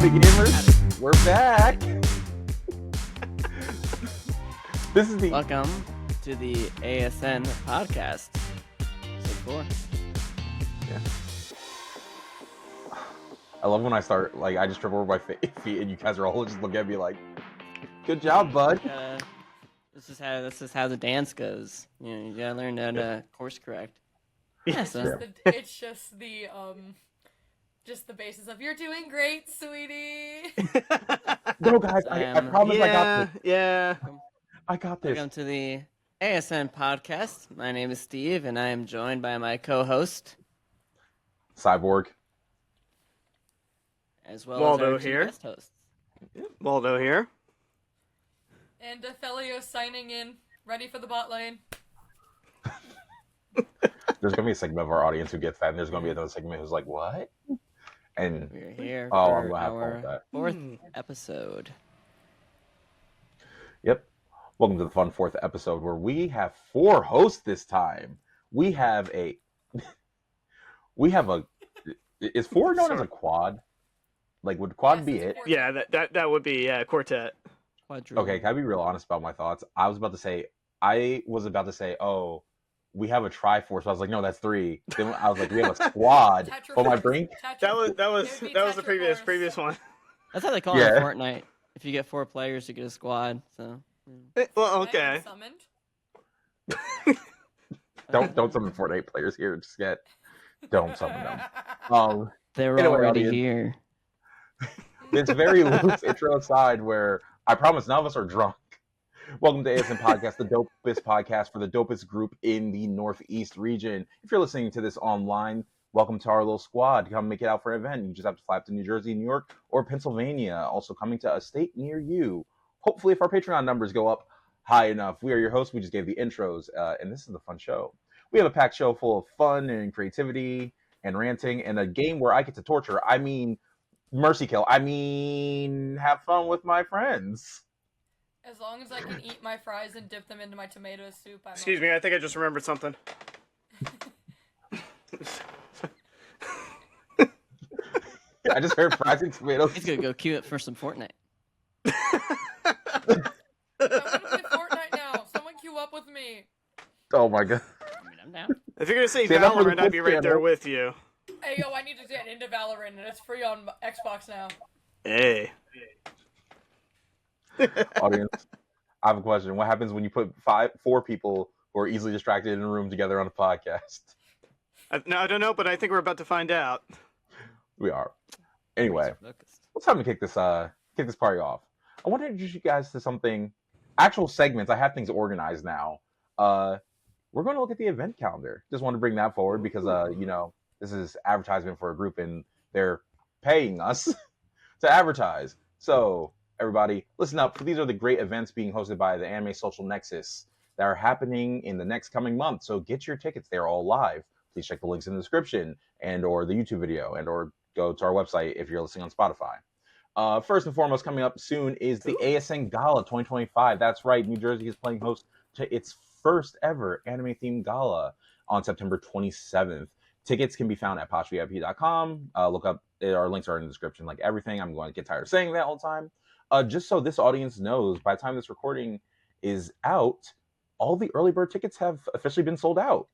Howdy gamers, we're back. This is the Welcome to the ASN podcast. Episode 4. Yeah. I love when I start, like, I just trip over my feet and you guys are all just looking at me like, good job, bud. This is how the dance goes. You know, you gotta learn how to course correct. Yeah, so. It's just the basis of "you're doing great, sweetie." No, guys, I promise I got this. Yeah. I got this. Welcome to the ASN podcast. My name is Steve, and I am joined by my co-host, Cyborg. as well Waldo as our two here. guest hosts. Waldo here. And Defelio signing in, ready for the bot lane. There's gonna be a segment of our audience who gets that, and there's gonna be another segment who's like, "What?" And We're here I'm for gonna have fun with our that. 4th episode. Yep. Welcome to the fun 4th episode where we have 4 hosts this time. We have a. Is 4 known as a quad? Like, would quad Yes, be it's a it? quartet. Yeah, that would be quartet. Quadruple. Okay, can I be real honest about my thoughts? I was about to say, oh, we have a triforce. I was like, no, that's 3. Then I was like, we have a squad. Oh, my brain. That was It would be the previous one. That's how they call it in Fortnite. If you get 4 players, you get a squad. So. Well, okay. Summoned. Don't summon Fortnite players here. Don't summon them. They're Anyway, already audience. here. This very loose intro aside, where I promise none of us are drunk. Welcome to ASN Podcast, the dopest podcast for the dopest group in the Northeast region. If you're listening to this online, welcome to our little squad. Come make it out for an event. You just have to fly up to New Jersey, New York, or Pennsylvania. Also coming to a state near you. Hopefully, if our Patreon numbers go up high enough. We are your hosts. We just gave the intros, and this is the fun show. We have a packed show full of fun and creativity and ranting, and a game where I get to torture. I mean, mercy kill. I mean, have fun with my friends. As long as I can eat my fries and dip them into my tomato soup, I'm Excuse me, I think I just remembered something. I just heard fries and tomatoes. He's gonna go queue it for some Fortnite. I'm gonna play Fortnite now. Someone queue up with me. Oh my god. I mean, I'm down. If you're gonna say See, that's what Valorant, the I'd be right there channel. with you. Hey yo, I need to get into Valorant, and it's free on Xbox now. Hey. Audience, I have a question. What happens when you put 4 people who are easily distracted in a room together on a podcast? No, I don't know, but I think we're about to find out. We are. Anyway, Focused. it's time to kick this party off. I want to introduce you guys to something, actual segments. I have things organized now. We're going to look at the event calendar. Just want to bring that forward because, this is advertisement for a group and they're paying us to advertise. So, everybody, listen up. These are the great events being hosted by the Anime Social Nexus that are happening in the next coming month. So, get your tickets. They're all live. Please check the links in the description and or the YouTube video and or go to our website if you're listening on Spotify. First and foremost, coming up soon is the ASN Gala 2025. That's right. New Jersey is playing host to its first ever anime-themed gala on September 27th. Tickets can be found at poshvip.com. Look up, our links are in the description like everything. I'm going to get tired of saying that all the time. Just so this audience knows, by the time this recording is out, all the early bird tickets have officially been sold out.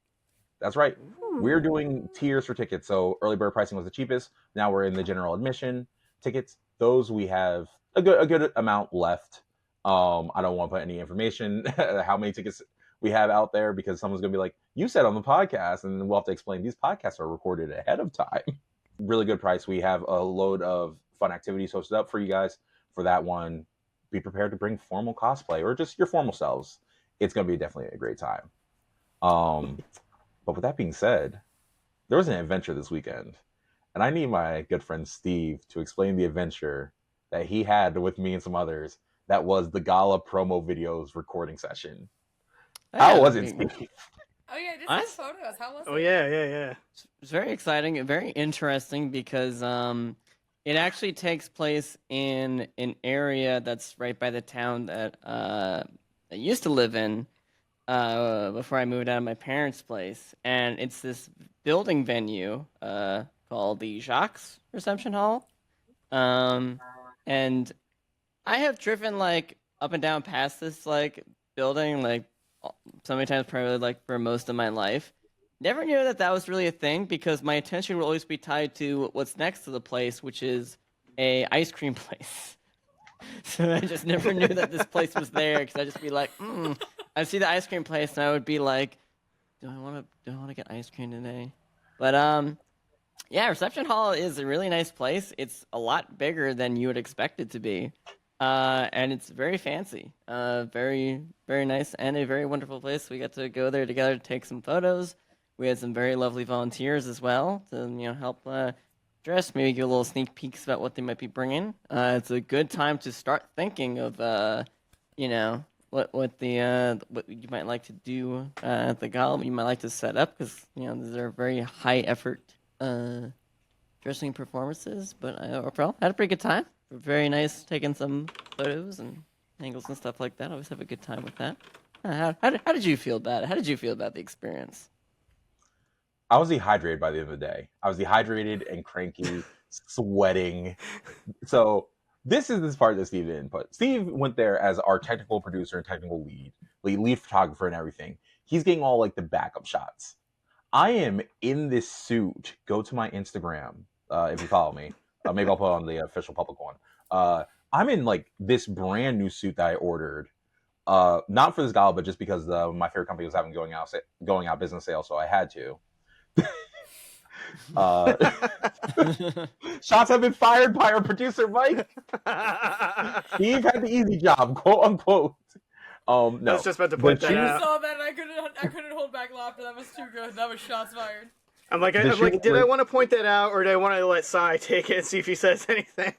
That's right. We're doing tiers for tickets. So early bird pricing was the cheapest. Now we're in the general admission tickets. Those we have a good amount left. I don't want to put any information how many tickets we have out there because someone's gonna be like, you said on the podcast, and then we'll have to explain these podcasts are recorded ahead of time. Really good price. We have a load of fun activities hosted up for you guys for that one. Be prepared to bring formal cosplay or just your formal selves. It's gonna be definitely a great time. But with that being said, there was an adventure this weekend, and I need my good friend Steve to explain the adventure that he had with me and some others. That was the Gala promo videos recording session. How was it, Steve? Oh yeah, just What? some photos. How was it? Oh yeah. It's very exciting and very interesting because it actually takes place in an area that's right by the town that I used to live in before I moved out of my parents' place. And it's this building venue called the Jacques Reception Hall. And I have driven like up and down past this like building like so many times, probably like for most of my life. Never knew that that was really a thing because my attention would always be tied to what's next to the place, which is a ice cream place. So I just never knew that this place was there because I'd just be like, I'd see the ice cream place and I would be like, do I want to get ice cream today? But yeah, Reception Hall is a really nice place. It's a lot bigger than you would expect it to be. And it's very fancy. Very, very nice and a very wonderful place. We got to go there together to take some photos. We had some very lovely volunteers as well to, help dress, maybe give a little sneak peeks about what they might be bringing. It's a good time to start thinking of, what you might like to do at the gala, what you might like to set up, because these are very high effort dressing performances. But overall, had a pretty good time. Very nice taking some photos and angles and stuff like that. I always have a good time with that. How did you feel about it? How did you feel about the experience? I was dehydrated by the end of the day. I was dehydrated and cranky, sweating. So this part that Steve didn't put. Steve went there as our technical producer and technical lead photographer and everything. He's getting all like the backup shots. I am in this suit. Go to my Instagram if you follow me. Maybe I'll put on the official public one. I'm in like this brand new suit that I ordered. Not for this gala, but just because my favorite company was having going out business sale, so I had to. Shots have been fired by our producer Mike. Steve had the easy job, quote unquote. No, I was just about to point that I out. saw that and I couldn't hold back laughter. That was too good. That was shots fired. I'm like, did I want to point that out, or did I want to let Sai take it and see if he says anything?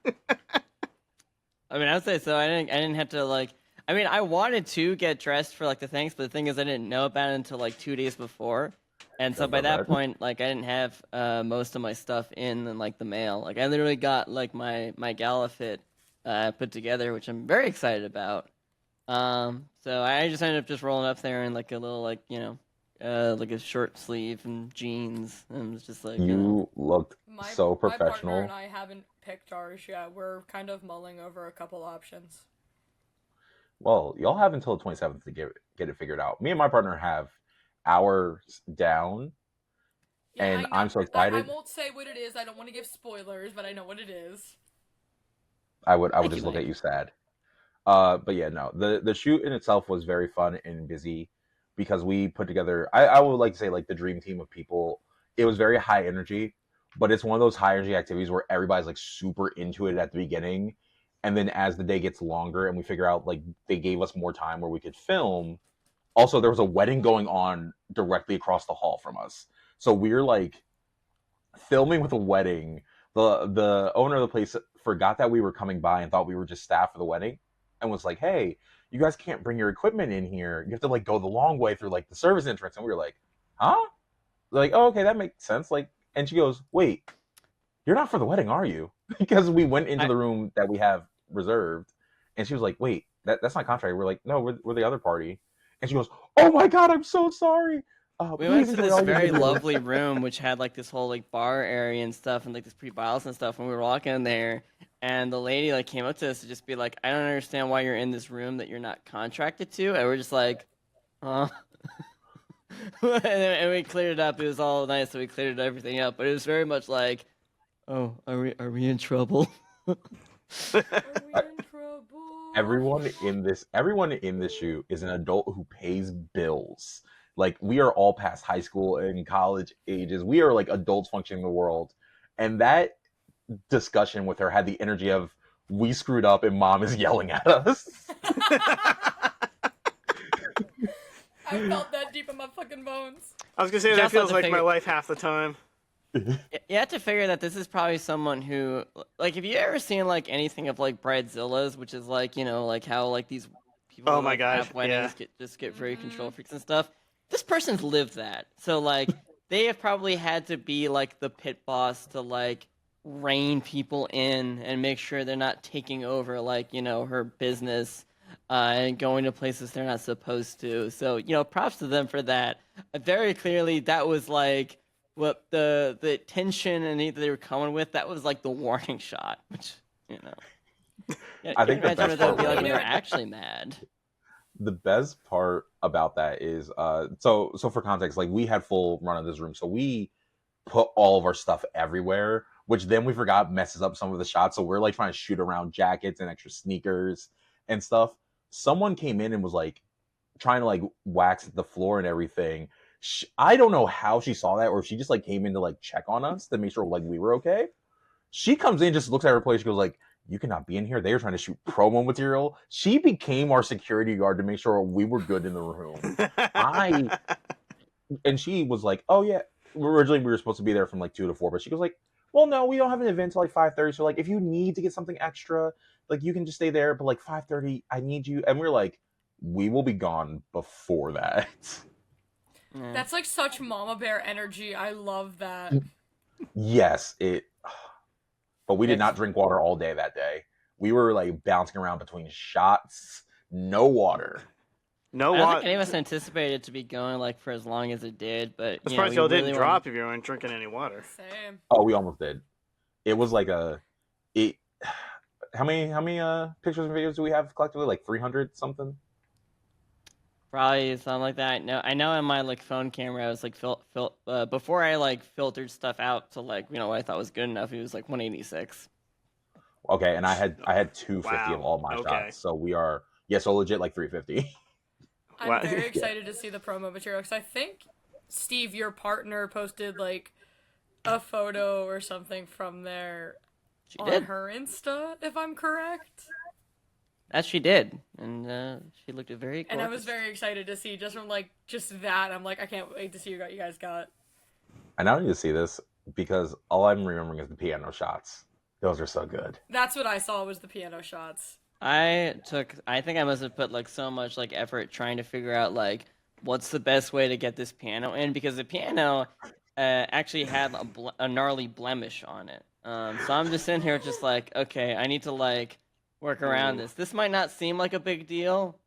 I mean, I would say so. I didn't have to like. I mean, I wanted to get dressed for like the things, but the thing is, I didn't know about it until like 2 days before, and so by that point, like, I didn't have most of my stuff in like the mail. Like, I literally got like my gala fit put together, which I'm very excited about. So I just ended up just rolling up there in like a little like like a short sleeve and jeans, and it was just like you looked so My partner professional. and I haven't picked ours yet. We're kind of mulling over a couple options. Well, y'all have until the 27th to get it figured out. Me and my partner have ours down, Yeah, and I know. I'm so I excited. won't say what it is. I don't want to give spoilers, but I know what it is. I would Thank just you, look Mike. at you sad. But yeah, no. The shoot in itself was very fun and busy because we put together. I would like to say like the dream team of people. It was very high energy, but it's one of those high energy activities where everybody's like super into it at the beginning, and then as the day gets longer and we figure out like they gave us more time where we could film. Also, there was a wedding going on directly across the hall from us, so we're like filming with a wedding. The owner of the place forgot that we were coming by and thought we were just staff for the wedding, and was like, "Hey, you guys can't bring your equipment in here. You have to like go the long way through like the service entrance." And we were like, "Huh?" Like, "Oh, okay, that makes sense." Like, and she goes, "Wait, you're not for the wedding, are you?" Because we went into I, the room that we have reserved, and she was like, "Wait, that's not contract." We're like, "No, we're the other party." And she goes, "Oh my god, I'm so sorry. we Please went to enjoy this all your very video." lovely room, which had like this whole like bar area and stuff, and like this pretty bottles and stuff. And we were walking in there, and the lady like came up to us to just be like, "I don't understand why you're in this room that you're not contracted to." And we're just like, "Huh." And we cleared it up. It was all nice, so we cleared everything up. But it was very much like, "Oh, are we in trouble?" Are we in trouble? Everyone in this shoot is an adult who pays bills. Like, we are all past high school and college ages. We are like adults functioning in the world. And that discussion with her had the energy of, we screwed up and mom is yelling at us. I felt that deep in my fucking bones. I was gonna say You that also have feels to like my figure- life half the time. You have to figure that this is probably someone who, like, have you ever seen like anything of like bridezillas, which is like like how like these people Oh who, my like, gosh, have weddings get very control freaks and stuff. This person's lived that, so like they have probably had to be like the pit boss to like rein people in and make sure they're not taking over like her business and going to places they're not supposed to. So props to them for that. Very clearly, that was like what the tension and that they were coming with, that was like the warning shot, which, you know. Yeah, I think the imagine best what that would part be like was when they're actually mad. the best part about that is so for context, like we had full run of this room, so we put all of our stuff everywhere, which then we forgot messes up some of the shots. So we're like trying to shoot around jackets and extra sneakers and stuff. Someone came in and was like trying to like wax the floor and everything. I don't know how she saw that, or if she just like came in to like check on us to make sure like we were okay. She comes in, just looks at her place, she goes like, "You cannot be in here." They were trying to shoot promo material. She became our security guard to make sure we were good in the room. And she was like, "Oh yeah." Originally, we were supposed to be there from like 2 to 4, but she goes like, "Well, no, we don't have an event till like 5:30. So like, if you need to get something extra, like you can just stay there. But like 5:30, I need you." And we're like, "We will be gone before that." Yeah. That's like such mama bear energy. I love that. Yes, it. But we did Yes. not drink water all day that day. We were like bouncing around between shots, no water. No I don't water. think any of us anticipated it to be going like for as long as it did, but I'm you know, surprised we y'all really didn't drop if you weren't drinking any water. Same. Oh, we almost did. It was like it. How many pictures and videos do we have collectively? Like 300 something. Probably something like that. I know in my like phone camera, I was like before I like filtered stuff out to like what I thought was good enough. It was like 186. Okay, and I had 250 Wow. of all my Okay. shots, so we are so legit like 350. I'm Wow. very excited to see the promo material because I think Steve, your partner, posted like a photo or something from there She on did. her Insta, if I'm correct. That she did, and she looked very gorgeous. And I was very excited to see just from like just that. I'm like, I can't wait to see what you guys got. I now need to see this because all I'm remembering is the piano shots. Those are so good. That's what I saw was the piano shots. I think I must have put like so much like effort trying to figure out like what's the best way to get this piano in, because the piano actually had a gnarly blemish on it. So I'm just sitting here just like, okay, I need to like work around this. This might not seem like a big deal,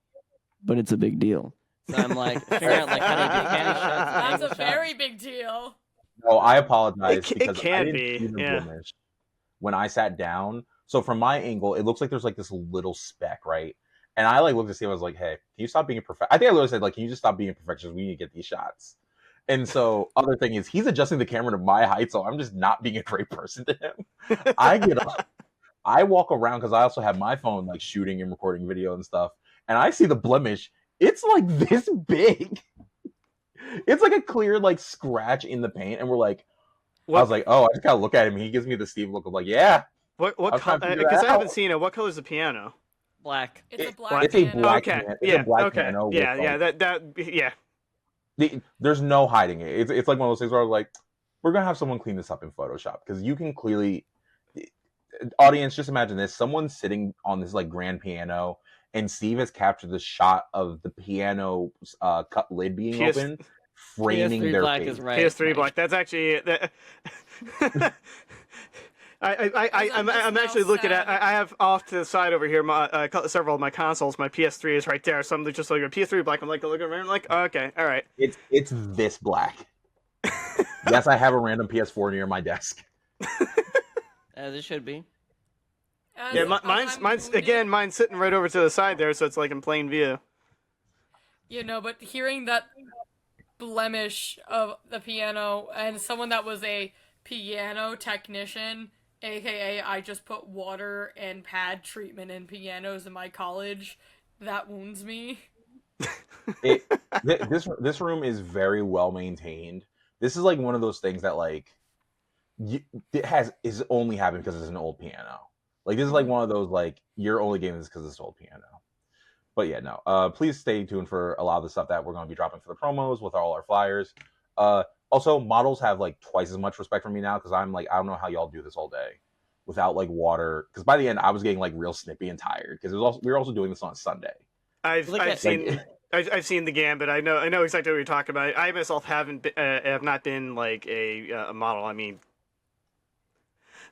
but it's a big deal. So I'm like figuring out like how to do piano shots. And That's angle a shots. very big deal. Oh, I apologize It because I can didn't be, see the yeah. blemish when I sat down. So from my angle, it looks like there's like this little speck, right? And I like looked to see. I was like, "Hey, can you stop being a perfect?" I think I literally said, "Like, can you just stop being a perfectionist? We need to get these shots." And so, other thing is, he's adjusting the camera to my height, so I'm just not being a great person to him. I get up, I walk around because I also have my phone like shooting and recording video and stuff, and I see the blemish. It's like this big. It's like a clear like scratch in the paint, and we're like, I was like, "Oh," I just gotta look at him. He gives me the Steve look of like, "Yeah." What I was trying color? to figure Because that I haven't out. seen it. What color is the piano? Black. It's a It- black it's a piano. black Okay. piano. It's Yeah. a black Okay. piano. Yeah. with, Yeah. like, That. Yeah. there's no hiding it. It's like one of those things where I was like, we're gonna have someone clean this up in Photoshop because you can clearly. Audience, just imagine this: someone's sitting on this like grand piano, and Steve has captured the shot of the piano cut lid being PS open, framing PS3 their black face. is right. PS3 right. black. That's actually. I'm just actually now looking at. sad. I have off to the side over here my several of my consoles. My PS3 is right there. So I'm just looking at PS3 black. I'm like looking around. I'm like, oh, okay, all right. It's this black. Yes, I have a random PS4 near my desk. As it should be. As Yeah, I'm mine's wounded, again. Mine's sitting right over to the side there, so it's like in plain view. But hearing that blemish of the piano and someone that was a piano technician, aka I just put water and pad treatment in pianos in my college, that wounds me. This room is very well maintained. This is like one of those things that like is only happened because it's an old piano. Like this is like one of those like you're only getting this because it's an old piano. But yeah, no. Please stay tuned for a lot of the stuff that we're going to be dropping for the promos with all our flyers. Also, models have like twice as much respect for me now because I'm like I don't know how y'all do this all day without like water. Because by the end, I was getting like real snippy and tired because we were also doing this on Sunday. I've seen the Gambit. I know exactly what you're talking about. I myself have not been like a model. I mean,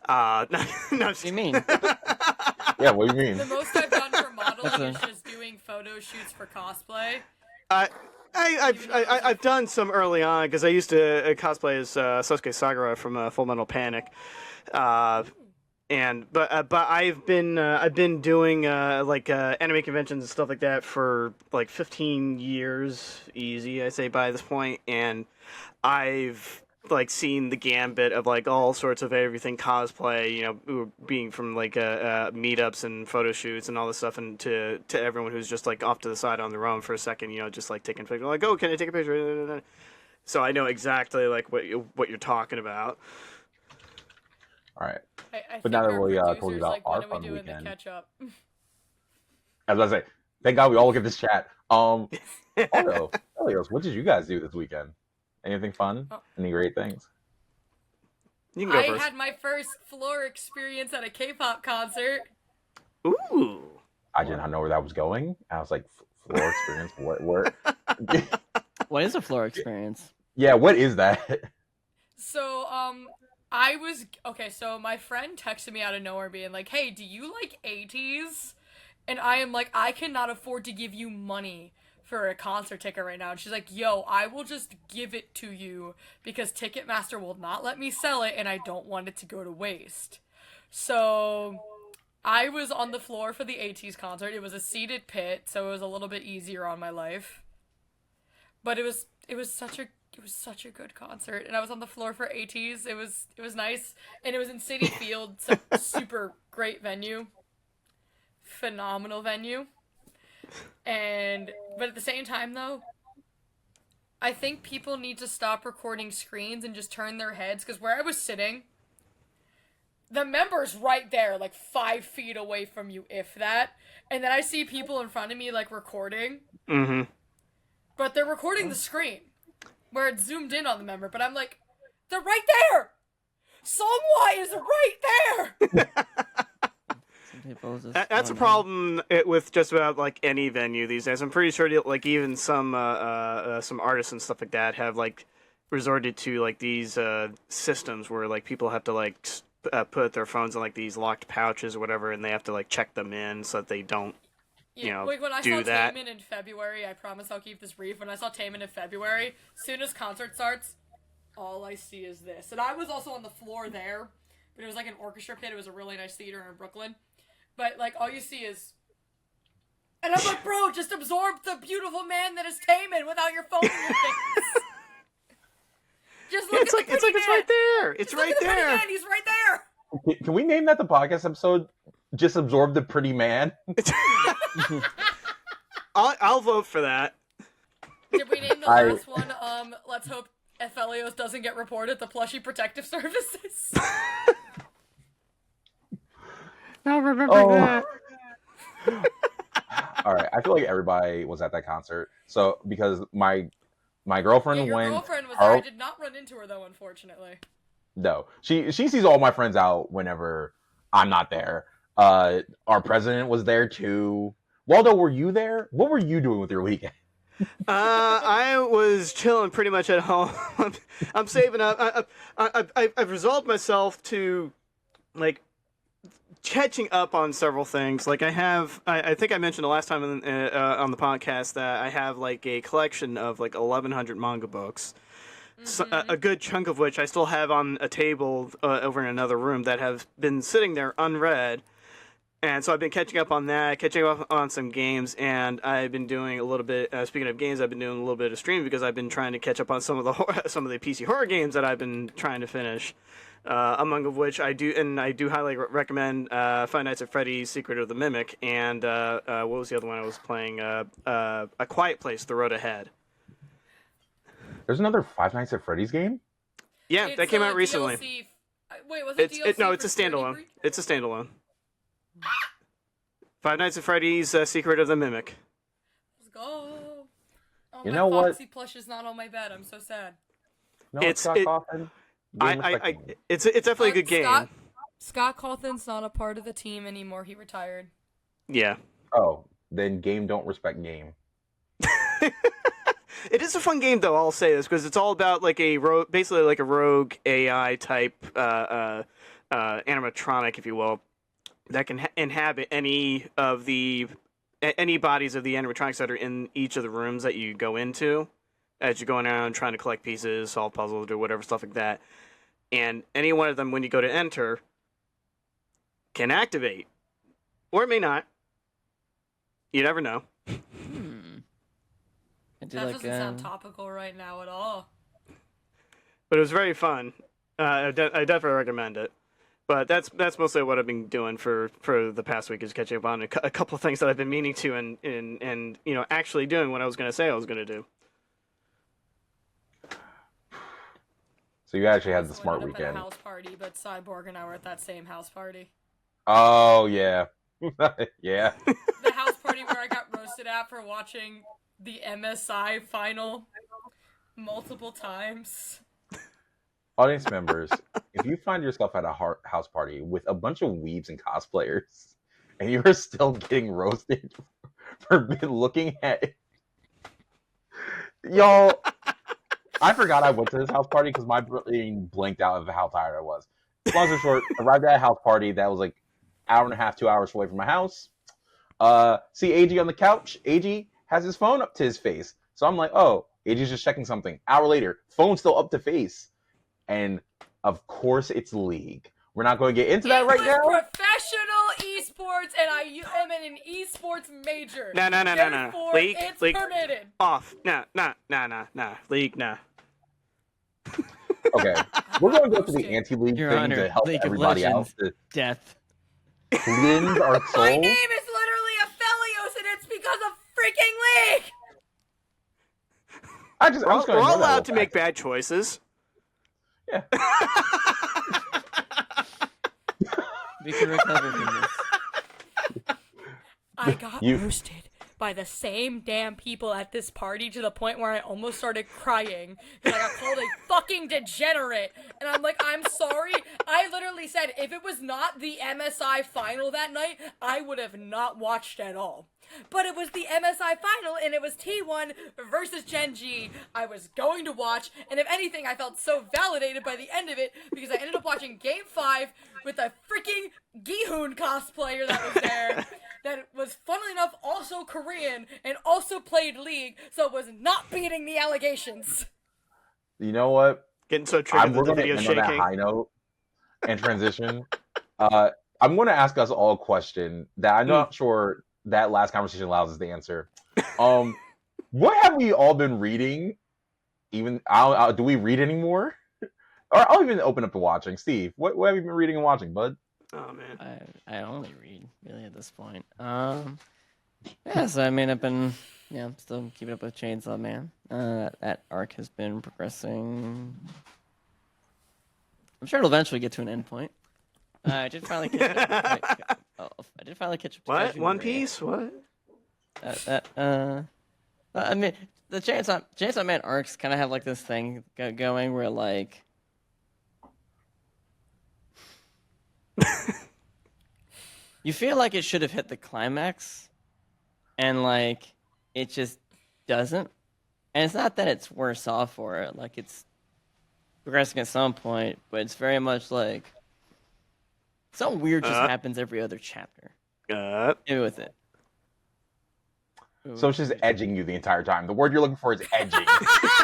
no, What do you mean? Yeah, what do you mean? The most I've done for modeling is just doing photo shoots for cosplay. I've done some early on because I used to cosplay as Sasuke Sagara from Full Metal Panic, but I've been doing like anime conventions and stuff like that for like 15 years, easy I say by this point, and I've like seen the gambit of like all sorts of everything cosplay, you know, being from like meetups and photo shoots and all this stuff, and to everyone who's just like off to the side on their own for a second, you know, just like taking a picture, like, oh, can I take a picture? So I know exactly like what you're talking about. All right. I But now that our we told you producers, about like, our when are we fun doing weekend, the catch up? as I say, thank God we all look at this chat. Although, Elios, what did you guys do this weekend? Anything fun? Oh. Any great things? You can go I first. had my first floor experience at a K-pop concert. Ooh. I did not know where that was going. I was like, floor experience? What? What is a floor experience? Yeah, what is that? So, so my friend texted me out of nowhere being like, hey, do you like 80s? And I am like, I cannot afford to give you money for a concert ticket right now. And she's like, yo, I will just give it to you because Ticketmaster will not let me sell it and I don't want it to go to waste. So I was on the floor for the 80s concert. It was a seated pit, so it was a little bit easier on my life. But it was such a good concert, and I was on the floor for 80s. It was nice, and it was in Citi Field, so super great venue. Phenomenal venue. But at the same time, though, I think people need to stop recording screens and just turn their heads, because where I was sitting, the member's right there, like 5 feet away from you, if that. And then I see people in front of me, like, recording. Mm-hmm. But they're recording the screen, where it's zoomed in on the member. But I'm like, they're right there! Songwhy is right there! That's a problem with just about like any venue these days. I'm pretty sure like even some artists and stuff like that have like resorted to like these systems where like people have to like put their phones in like these locked pouches or whatever, and they have to like check them in so that they don't Like when I do saw that. Taemin in February, I promise I'll keep this brief. When I saw Taemin in February, soon as concert starts, all I see is this. And I was also on the floor there, but it was like an orchestra pit. It was a really nice theater in Brooklyn. But, like, all you see is... And I'm like, bro, just absorb the beautiful man that is Taemin without your phone in your face. Just look at the pretty man. It's right there. It's Just look right at the pretty there. man. He's right there. Can we name that the podcast episode? Just absorb the pretty man? I'll vote for that. Did we name the last one, let's hope Aphelios doesn't get reported to Plushie Protective Services? I'll remember that. All right, I feel like everybody was at that concert. So because my girlfriend your went. girlfriend was there. I did not run into her though, unfortunately. No, she sees all my friends out whenever I'm not there. Our president was there too. Waldo, were you there? What were you doing with your weekend? I was chilling pretty much at home. I'm saving up. I've resolved myself to like catching up on several things. Like I think I mentioned the last time on the podcast that I have like a collection of like 1,100 manga books. Mm-hmm. So, a good chunk of which I still have on a table over in another room that have been sitting there unread. And so I've been catching up on that, catching up on some games, and I've been doing a little bit. Speaking of games, I've been doing a little bit of streaming because I've been trying to catch up on some of the PC horror games that I've been trying to finish. Among of which I do highly recommend Five Nights at Freddy's: Secret of the Mimic, and what was the other one I was playing? A Quiet Place: The Road Ahead. There's another Five Nights at Freddy's game? Yeah, that came out recently. DLC. Wait, was it DLC? No, it's a standalone. It's a standalone. Five Nights at Freddy's: Secret of the Mimic. Let's go. Oh, you my know what? Foxy plush is not on my bed. I'm so sad. No, it's Scott Cawthon. It's definitely a good game. Scott Cawthon's not a part of the team anymore. He retired. Yeah. Oh, then game don't respect game. It is a fun game, though. I'll say this because it's all about like basically like a rogue AI type animatronic, if you will, that can inhabit any bodies of the animatronics that are in each of the rooms that you go into. as you're going around trying to collect pieces, solve puzzles, do whatever stuff like that. And any one of them, when you go to enter, can activate, or it may not. You never know. Hmm. I do That like, doesn't sound topical right now at all. But it was very fun. I definitely recommend it. But that's mostly what I've been doing for the past week, is catching up on a couple of things that I've been meaning to, and actually doing what I was going to say I was going to do. So you actually had the So smart ended up at weekend. a house party, but Cyborg and I were at that same house party. Oh yeah, yeah. The house party where I got roasted at for watching the MSI final multiple times. Audience members, if you find yourself at a house party with a bunch of weebs and cosplayers, and you are still getting roasted for looking at it, y'all, I forgot I went to this house party because my brain blanked out of how tired I was. Long story short, arrived at a house party that was like hour and a half, 2 hours away from my house. See AG on the couch. AG has his phone up to his face. So I'm like, oh, AG's just checking something. Hour later, phone still up to face. And of course it's League. We're not going to get into that right now. It was professional esports, and I am in an esports major. No. Therefore, League, it's League, permitted. off. Nah. League, nah. Okay, we're going to go to the anti-League Your thing Honor, to help League of everybody out. Legends. To Death. cleanse our souls. My name is literally Aphelios, and it's because of freaking League! I'm just We're gonna all ignore that allowed to little make bad choices. Yeah. We can recover from this. I got roasted by the same damn people at this party to the point where I almost started crying because I got called a fucking degenerate. And I'm like, I'm sorry. I literally said if it was not the MSI final that night, I would have not watched at all. But it was the MSI final, and it was T1 versus Gen G. I was going to watch, and if anything, I felt so validated by the end of it because I ended up watching Game 5 with a freaking Gihoon cosplayer that was there that was, funnily enough, also Korean and also played League, so it was not beating the allegations. You know what? Getting so triggered We're that the going to video's end on that shaking. high note and transition. I'm going to ask us all a question that I'm not sure that last conversation allows us to answer. What have we all been reading? Even do we read anymore? Or I'll even open up to watching. Steve, what have you been reading and watching, bud? Oh man, I only read really at this point. Yeah, so I mean, I've been still keeping up with Chainsaw Man. That arc has been progressing. I'm sure it'll eventually get to an end point. I did finally catch up. I did finally catch up. To what? Kaiju One Ray. Piece? What? I mean, the Chainsaw Man arcs kind of have like this thing going where like. You feel like it should have hit the climax, and like it just doesn't. And it's not that it's worse off for it; like it's progressing at some point, but it's very much like something weird just happens every other chapter. Maybe with it. So it's just edging you the entire time. The word you're looking for is edging. I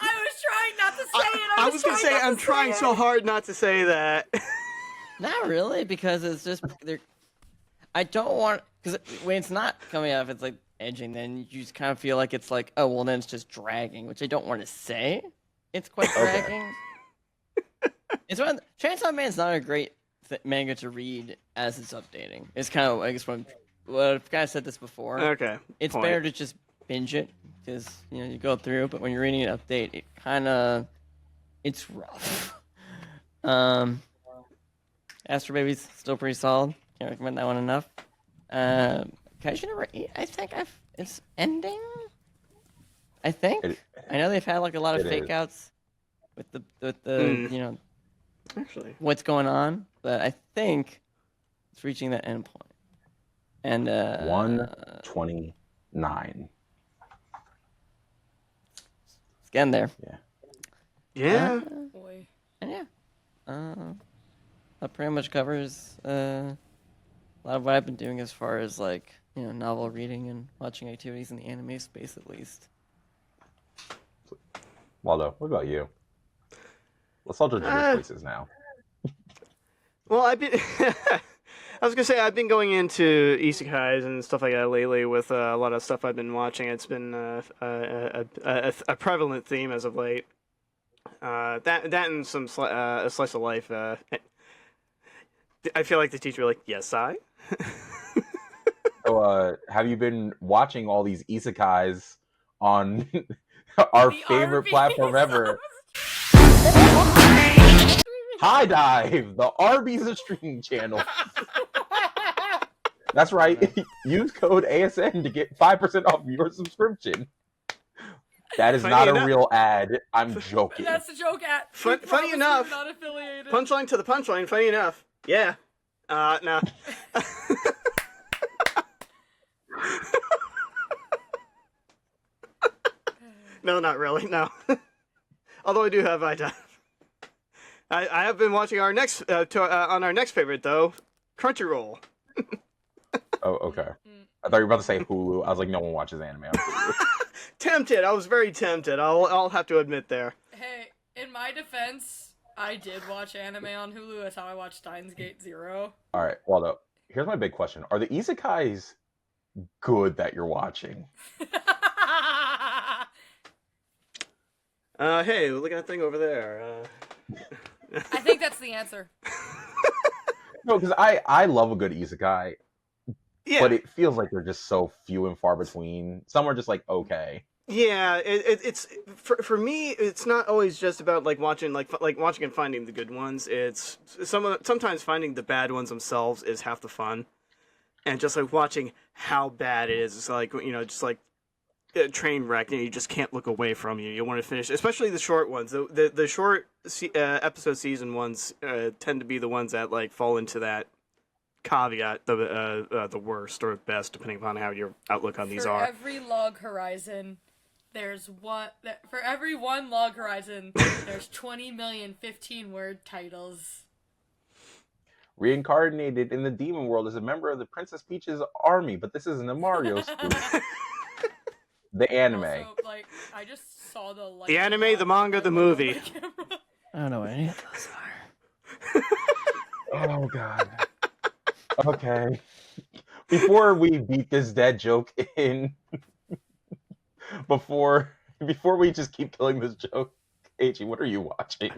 was trying not to say it. I was gonna say I'm trying so hard not to say that. Not really, because it's just I don't want because when it's not coming out, if it's like edging, then you just kind of feel like it's like, oh well, then it's just dragging, which I don't want to say. It's quite dragging. It's one Chainsaw Man's not a great manga to read as it's updating. It's kind of I guess I've kind of said this before. Okay. It's better to just binge it because you go through, but when you're reading an update, it kind of it's rough. Astro Baby's still pretty solid. Can't recommend that one enough. Kaiju Number 8, I think it's ending. I think. I know they've had like a lot of fake outs with the Actually, what's going on, but I think it's reaching that end point. And 129. It's getting there. yeah. Boy. And yeah. That pretty much covers a lot of what I've been doing as far as like novel reading and watching activities in the anime space at least. Waldo, what about you? Let's all judge your choices now. Well, I've been. I was gonna say I've been going into isekais and stuff like that lately with a lot of stuff I've been watching. It's been a prevalent theme as of late. That and some a slice of life. I feel like the teacher like, yes, I. So, have you been watching all these isekais on our The favorite Arby's platform ever, High Dive, the Arby's streaming channel? That's right. Use code ASN to get 5% off your subscription. That is Funny not enough- a real ad. I'm joking. That's a joke at. Funny We promise enough, we're not affiliated. Punchline to the punchline. Funny enough, yeah. No. No, not really. No. Although I do have I have been watching our next on our next favorite though, Crunchyroll. Oh, okay. I thought you were about to say Hulu. I was like, no one watches anime on Hulu. Tempted. I was very tempted. I'll have to admit there. Hey, in my defense, I did watch anime on Hulu. That's how I watched Steins Gate Zero. All right, Waldo. Here's my big question: are the isekais good that you're watching? Hey, look at that thing over there. I think that's the answer. No, because I love a good isekai, Yeah. but it feels like they're just so few and far between. Some are just like okay. Yeah, it's for me. It's not always just about like watching watching and finding the good ones. It's sometimes finding the bad ones themselves is half the fun, and just like watching how bad it is. It's like just like a train wreck, and you just can't look away from you. You want to finish, especially the short ones. The short episode season ones tend to be the ones that like fall into that caveat, the worst or best, depending upon how your outlook on these For are. every log horizon, there's one. For every one log horizon, there's 20 million 15-word titles. Reincarnated in the demon world as a member of the Princess Peach's army, but this isn't a Mario spoof. The anime. Also, like, I just saw the The anime, the manga, the movie. I don't know what any of those are. Oh god. Okay. Before we beat this dead joke in, before we just keep killing this joke, Aichi, what are you watching?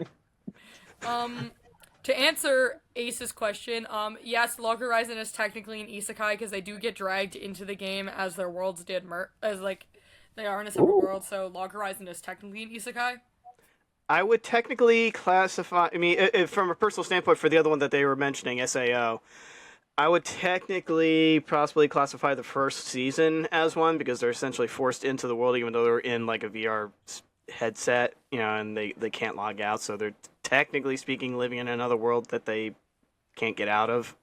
To answer Ace's question, yes, Log Horizon is technically an isekai because they do get dragged into the game as their worlds did as like they are in a separate world. So Log Horizon is technically an isekai. I would technically classify. I mean, if from a personal standpoint, for the other one that they were mentioning, SAO, I would technically possibly classify the first season as one because they're essentially forced into the world, even though they're in like a VR headset, and they can't log out, so they're technically speaking living in another world that they can't get out of.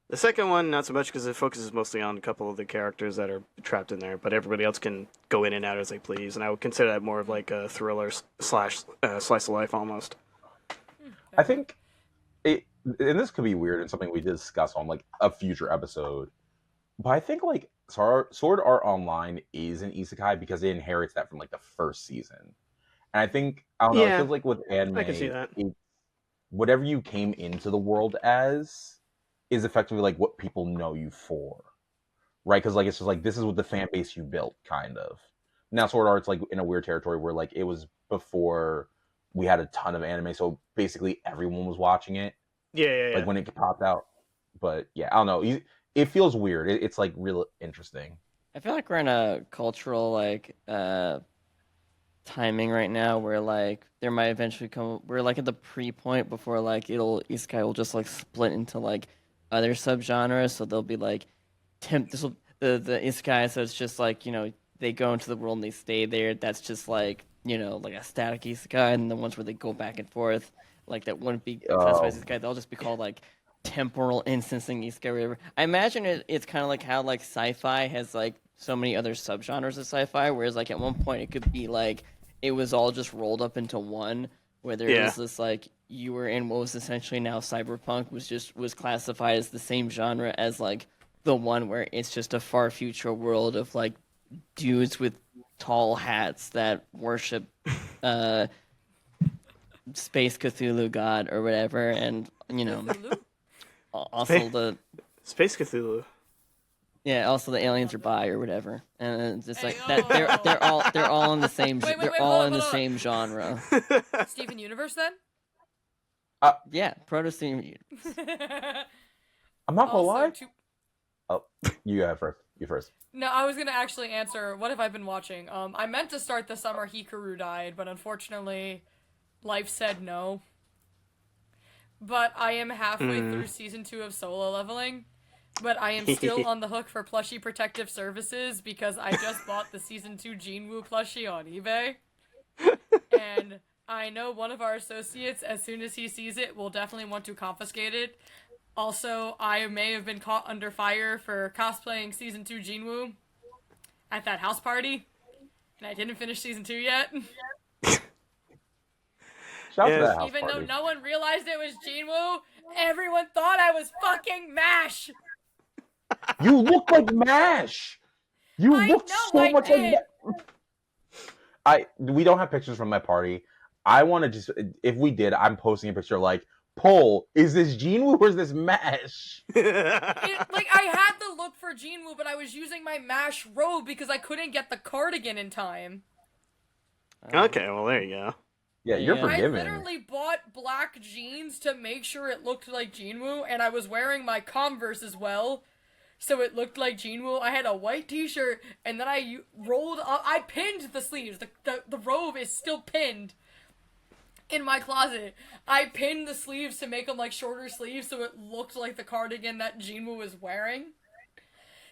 The second one, not so much because it focuses mostly on a couple of the characters that are trapped in there, but everybody else can go in and out as they please, and I would consider that more of like a thriller slash slice of life almost. I think it, and this could be weird and something we discuss on like a future episode, but I think like Sword Art Online is an isekai because it inherits that from like the first season. And I think, I don't know, Yeah, it feels like with anime, I can see that. whatever you came into the world as is effectively like what people know you for, right? Because like it's just like this is what the fan base you built, kind of. Now Sword Art's like in a weird territory where like it was before we had a ton of anime, so basically everyone was watching it. Yeah. Like when it popped out. But yeah, I don't know. It feels weird. It's like real interesting. I feel like we're in a cultural like timing right now where like there might eventually come we're like at the pre-point before like isekai will just like split into like other subgenres, so they'll be like the isekai, so it's just like they go into the world and they stay there. That's just like like a static isekai, and the ones where they go back and forth like that wouldn't be classified as isekai. They'll just be called like temporal instancing isekai or whatever. I imagine it's kind of like how like sci-fi has like so many other subgenres of sci-fi, whereas like at one point it could be like it was all just rolled up into one, where there was this like you were in what was essentially now cyberpunk was classified as the same genre as like the one where it's just a far future world of like dudes with tall hats that worship Space Cthulhu god or whatever, and Cthulhu? also the Space Cthulhu. also the aliens are bi or whatever, and it's just like Hey, that. They're all in the same. Wait, they're wait, all hold in the on. same genre. Steven Universe then? Yeah, Proto Steam. I'm not gonna lie. Two... Oh, you have first. You first. No, I was gonna actually answer. What have I been watching? I meant to start the summer. Hikaru died, but unfortunately, life said no. But I am halfway through season 2 of Solo Leveling. But I am still on the hook for plushie protective services because I just bought the season 2 Jinwoo plushie on eBay. And I know one of our associates, as soon as he sees it, will definitely want to confiscate it. Also, I may have been caught under fire for cosplaying season 2 Jinwoo at that house party. And I didn't finish season 2 yet. Shout out Yeah. to that house Even party. though no one realized it was Jinwoo, everyone thought I was fucking MASH! You look like MASH. You I look know so I much did. like. We don't have pictures from that party. I want to just, if we did, I'm posting a picture like, poll, is this Jinwoo or is this MASH? I had the look for Jinwoo, but I was using my MASH robe because I couldn't get the cardigan in time. Okay, well there you go. Yeah, you're Yeah. I forgiven. literally bought black jeans to make sure it looked like Jinwoo, and I was wearing my Converse as well, so it looked like Jinwoo. I had a white t-shirt, and then I rolled up, I pinned the sleeves. The robe is still pinned in my closet. I pinned the sleeves to make them like shorter sleeves so it looked like the cardigan that Jinwoo was wearing.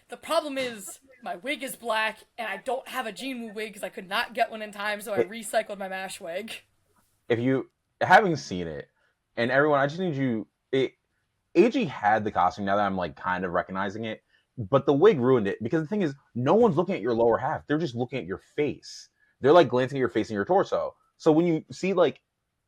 The problem is, my wig is black, and I don't have a Jinwoo wig because I could not get one in time, so I recycled my MASH wig. If you having seen it, and everyone, I just need you. AG had the costume. Now that I'm like kind of recognizing it, but the wig ruined it because the thing is, no one's looking at your lower half. They're just looking at your face. They're like glancing at your face and your torso. So when you see like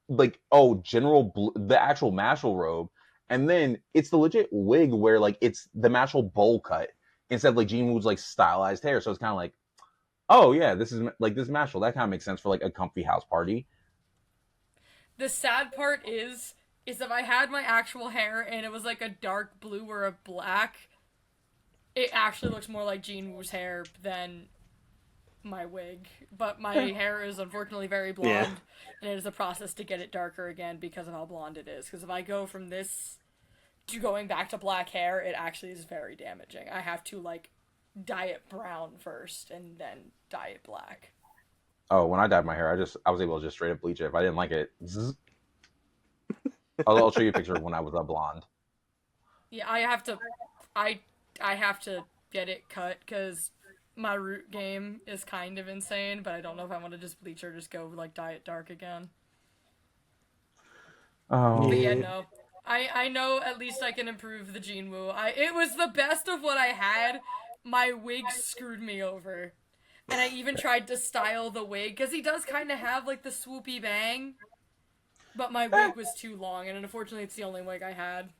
the actual Mashal robe, and then it's the legit wig where like it's the Mashal bowl cut instead of like Jinwoo's like stylized hair. So it's kind of like, oh yeah, this is like this Mashal. That kind of makes sense for like a comfy house party. The sad part is if I had my actual hair and it was like a dark blue or a black, it actually looks more like Jinwoo's hair than my wig. But my hair is unfortunately very blonde, and it is a process to get it darker again because of how blonde it is. Because if I go from this to going back to black hair, it actually is very damaging. I have to like dye it brown first and then dye it black. Oh, when I dyed my hair, I was able to just straight up bleach it. If I didn't like it, I'll show you a picture of when I was a blonde. Yeah, I have to get it cut because my root game is kind of insane, but I don't know if I want to just bleach or just go like dye it dark again. Oh, But yeah, no. I know at least I can improve the Jinwoo. It was the best of what I had. My wig screwed me over. And I even tried to style the wig, because he does kind of have, like, the swoopy bang. But my wig was too long, and unfortunately it's the only wig I had.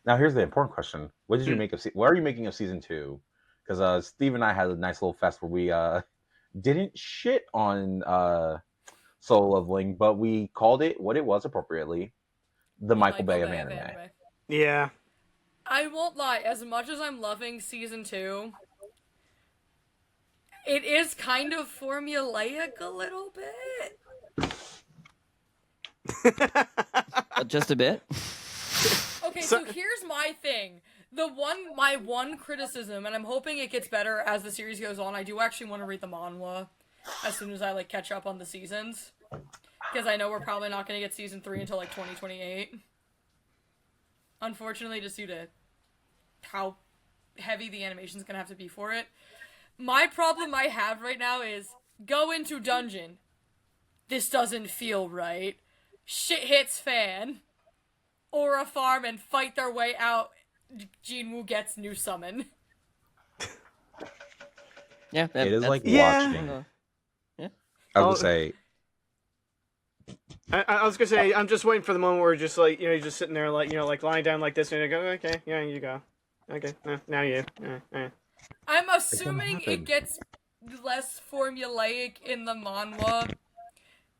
now here's the important question: what did you make of? What are you making of season 2? Because Steve and I had a nice little fest where we didn't shit on Solo Leveling, but we called it what it was appropriately: the Michael Bay of anime. Yeah. I won't lie, as much as I'm loving season 2, it is kind of formulaic a little bit. Just a bit. Okay, so here's my thing. My one criticism, and I'm hoping it gets better as the series goes on. I do actually want to read the manhwa as soon as I like catch up on the seasons, because I know we're probably not going to get season 3 until like 2028. Unfortunately, just due to how heavy the animation's going to have to be for it. My problem I have right now is go into dungeon. This doesn't feel right. Shit hits fan. Or a farm and fight their way out. Jinwoo gets new summon. Yeah, It is like Yeah. watching. Yeah. I would say I was gonna say, I'm just waiting for the moment where just like, you're just sitting there like, like lying down like this, and you go, okay, yeah, you go. Okay, now you. I'm assuming it gets less formulaic in the manhwa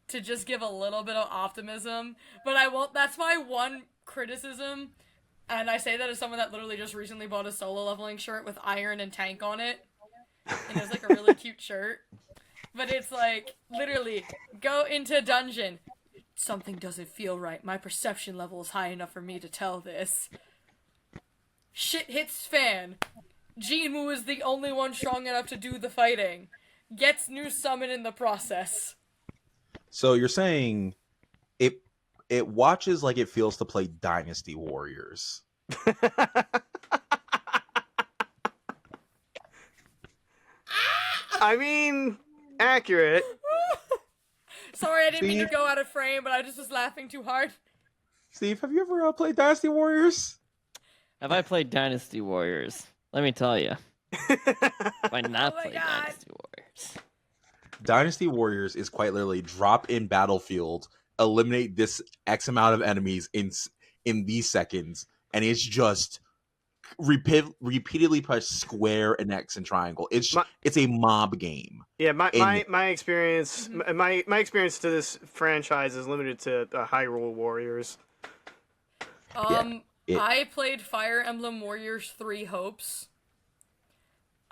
to just give a little bit of optimism. But I won't. That's my one criticism, and I say that as someone that literally just recently bought a solo leveling shirt with Iron and Tank on it, and it's like a really cute shirt. But it's like literally go into dungeon. Something doesn't feel right. My perception level is high enough for me to tell this. Shit hits fan. Jinwoo is the only one strong enough to do the fighting. Gets new summon in the process. So you're saying it watches like it feels to play Dynasty Warriors. I mean, accurate. Sorry, I didn't mean to Steve? go out of frame, but I just was laughing too hard. Steve, have you ever played Dynasty Warriors? Have I played Dynasty Warriors? Let me tell you. Why not Oh my play God. Dynasty Warriors? Dynasty Warriors is quite literally drop in battlefield, eliminate this X amount of enemies in these seconds, and it's just repeatedly press square and X and triangle. It's a mob game. Yeah, my experience my experience to this franchise is limited to Hyrule Warriors. I played Fire Emblem Warriors 3 Hopes.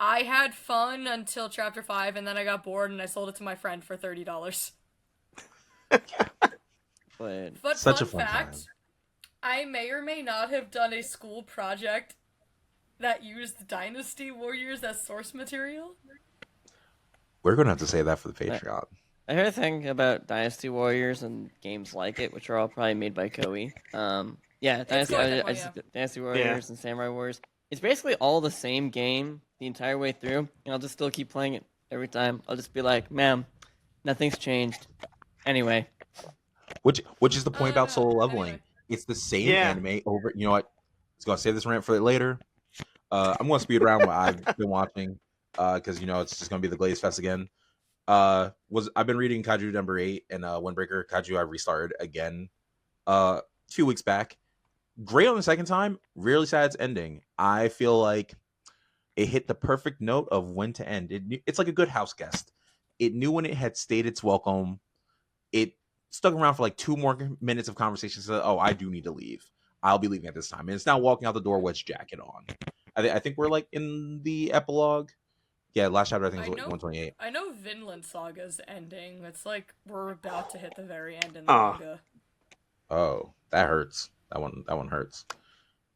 I had fun until Chapter 5, and then I got bored, and I sold it to my friend for $30. But Such a fun fun fact, time. I may or may not have done a school project that used Dynasty Warriors as source material. We're gonna have to say that for the Patreon. I heard a thing about Dynasty Warriors and games like it, which are all probably made by Koei. Dynasty Warriors and Samurai Warriors. It's basically all the same game the entire way through, and I'll just still keep playing it every time. I'll just be like, "Ma'am, nothing's changed." Anyway, Which is the point about solo leveling. Anyway. It's the same anime over. You know what? I was gonna save this rant for later. I'm gonna speed around what I've been watching because it's just gonna be the Glaze Fest again. I've been reading Kaiju number 8 and Windbreaker Kaiju. I restarted again a few weeks back. Great on the second time. Really sad it's ending. I feel like it hit the perfect note of when to end. It's like a good house guest. It knew when it had stated its welcome. It stuck around for like 2 more minutes of conversation. Said, "Oh, I do need to leave. I'll be leaving at this time." And it's now walking out the door with its jacket on. I think we're like in the epilogue. Yeah, last chapter I think was 128. I know Vinland Saga's ending. It's like we're about to hit the very end in the manga. Oh, that hurts. That one hurts.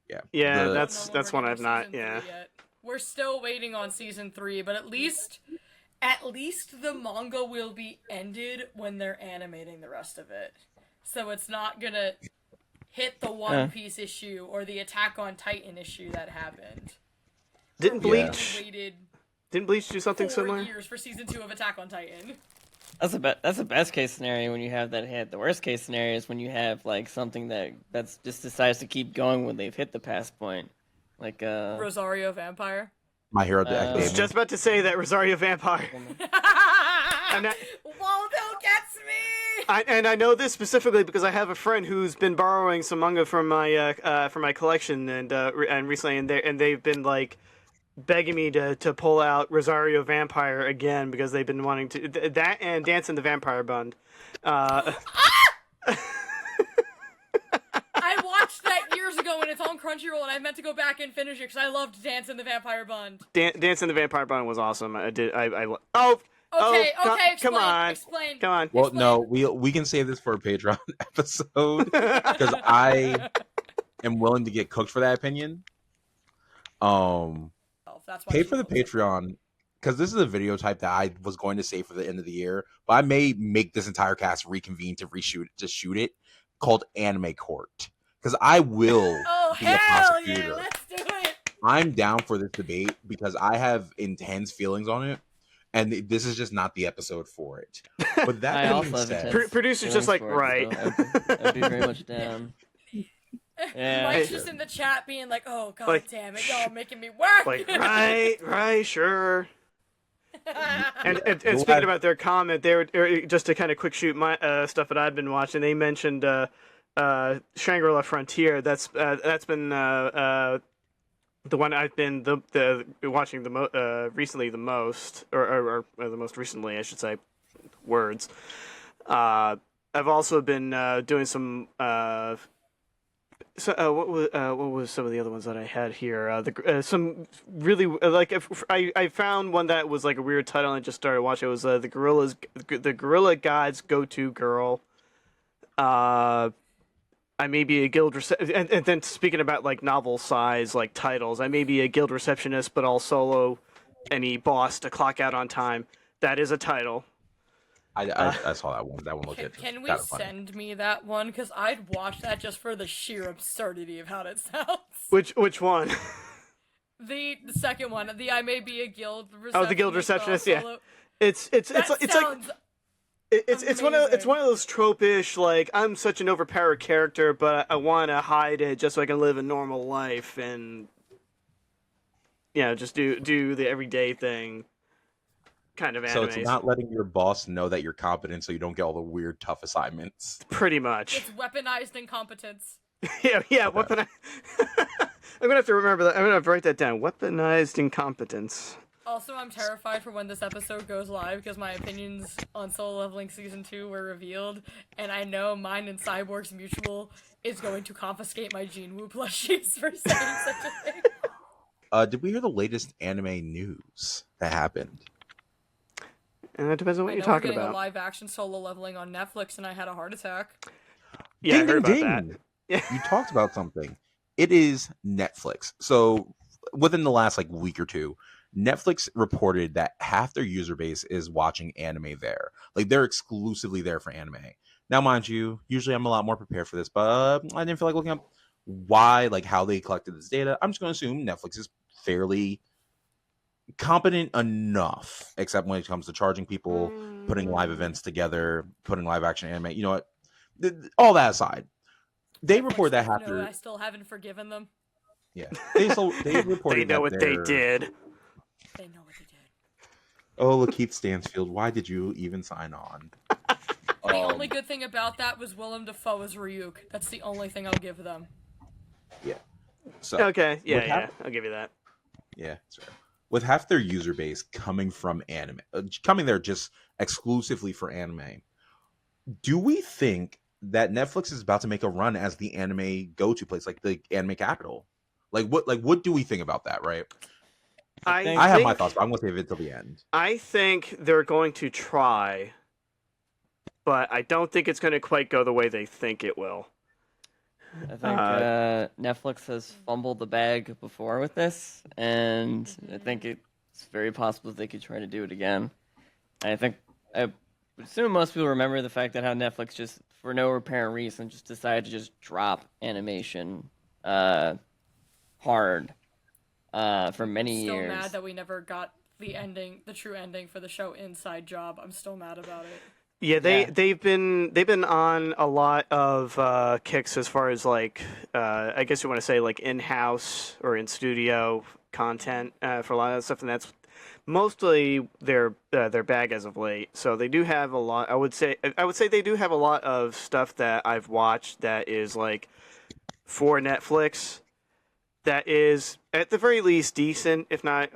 Yeah. Yeah, that's one I've not. Yeah. We're still waiting on season 3, but at least the manga will be ended when they're animating the rest of it. So it's not gonna hit the One Piece issue or the Attack on Titan issue that happened. Didn't Bleach do something 4 similar? years for season 2 of Attack on Titan. that's the best case scenario when you have that hit. The worst case scenario is when you have like something that's just decides to keep going when they've hit the past point, like Rosario Vampire. My Hero I was Academia. just about to say that Rosario Vampire. Waldo gets me! And I know this specifically because I have a friend who's been borrowing some manga from my collection and recently, and they've been like begging me to pull out Rosario Vampire again because they've been wanting to that and Dance in the Vampire Bund. I watched that years ago and it's on Crunchyroll and I meant to go back and finish it because I loved Dance in the Vampire Bund. Dance in the Vampire Bund was awesome. Okay, explain. Come on. Well, no, we can save this for a Patreon episode because I am willing to get cooked for that opinion. That's why Pay for the Patreon because this is a video type that I was going to save for the end of the year, but I may make this entire cast reconvene to shoot it, called Anime Court, because I will be a prosecutor. Yeah, let's do it. I'm down for this debate because I have intense feelings on it, and this is just not the episode for it. But that I being also have said, intense Producer's just like, feelings for it, right. so I'd be very much down. Yeah. Mike's just in the chat being like, "Oh god Like, damn it, y'all making me work." Like, right, sure. And speaking about their comment, they were just to kind of quick shoot my stuff that I've been watching. They mentioned Shangri-La Frontier. That's been the one I've been the watching recently the most, or the most recently, I should say, words. I've also been doing some. What was some of the other ones that I had here? Some really I found one that was like a weird title and I just started watching. It was the Gorilla God's Go To Girl. I may be a and then speaking about like novel size like titles, I may be a guild receptionist, but I'll solo any boss to clock out on time. That is a title. I saw that one. That one looked Can we kind of funny. send me that one? Because I'd watch that just for the sheer absurdity of how it sounds. Which one? The second one, the I may be a guild receptionist. Oh, the guild receptionist. Yeah, solo. it's That like sounds it's one of those tropish like I'm such an overpowered character, but I want to hide it just so I can live a normal life and just do the everyday thing kind of anime. So it's not letting your boss know that you're competent, so you don't get all the weird tough assignments. Pretty much. It's weaponized incompetence. yeah. Okay. Weaponized. I'm gonna have to remember that. I'm gonna have to write that down. Weaponized incompetence. Also, I'm terrified for when this episode goes live because my opinions on Solo Leveling Season 2 were revealed, and I know mine and Cyborg's Mutual is going to confiscate my Jinwoo plushies for saying such a thing. Did we hear the latest anime news that happened? And it depends on what I you're know we're talking getting about. a live-action Solo Leveling on Netflix, and I had a heart attack. Yeah, Ding, I heard ding, about ding. that. Yeah. You talked about something. It is Netflix. So within the last like week or two, Netflix reported that half their user base is watching anime there. Like they're exclusively there for anime. Now, mind you, usually I'm a lot more prepared for this, but I didn't feel like looking up why, like how they collected this data. I'm just going to assume Netflix is fairly competent enough, except when it comes to charging people, putting live events together, putting live action anime. You know what? All that aside, they report that No, after. I still haven't forgiven them. Yeah, they reported They know that what they did. They know what they did. Oh, Lakeith Stansfield, why did you even sign on? The only good thing about that was Willem Dafoe as Ryuk. That's the only thing I'll give them. Yeah. So Okay, with yeah, I'll give you that. Yeah, that's right. With half their user base coming from anime, coming there just exclusively for anime, do we think that Netflix is about to make a run as the anime go-to place, like the anime capital? Like what do we think about that? Right? I have my thoughts, but I'm going to save it till the end. I think they're going to try, but I don't think it's going to quite go the way they think it will. I think Netflix has fumbled the bag before with this, and I think it's very possible that they could try to do it again. I would assume most people remember the fact that how Netflix just, for no apparent reason, just decided to just drop animation hard for many years. Still mad that we never got the true ending for the show Inside Job. I'm still mad about it. Yeah, they've been on a lot of kicks as far as like I guess you want to say like in-house or in studio content for a lot of that stuff, and that's mostly their bag as of late. So they do have a lot. I would say they do have a lot of stuff that I've watched that is like for Netflix that is at the very least decent, if not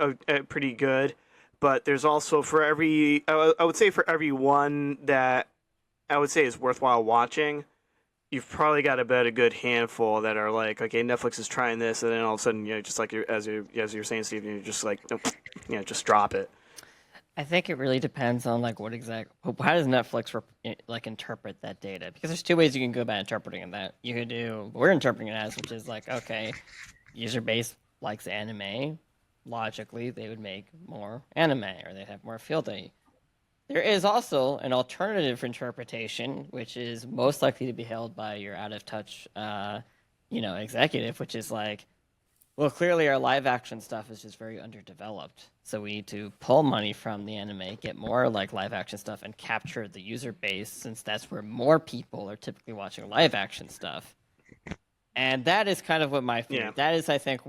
pretty good. But there's also I would say for every one that I would say is worthwhile watching, you've probably got about a good handful that are like, okay, Netflix is trying this, and then all of a sudden, just like as you're saying, Steve, you're just like, nope, just drop it. I think it really depends on like how does Netflix like interpret that data? Because there's two ways you can go about interpreting that. You could do what we're interpreting it as, which is like, okay, user base likes anime. Logically, they would make more anime, or they'd have more field day. There is also an alternative interpretation, which is most likely to be held by your out-of-touch, executive, which is like, well, clearly our live-action stuff is just very underdeveloped, so we need to pull money from the anime, get more like live-action stuff, and capture the user base, since that's where more people are typically watching live-action stuff. And that is kind of what my fear. Yeah. That is, I think,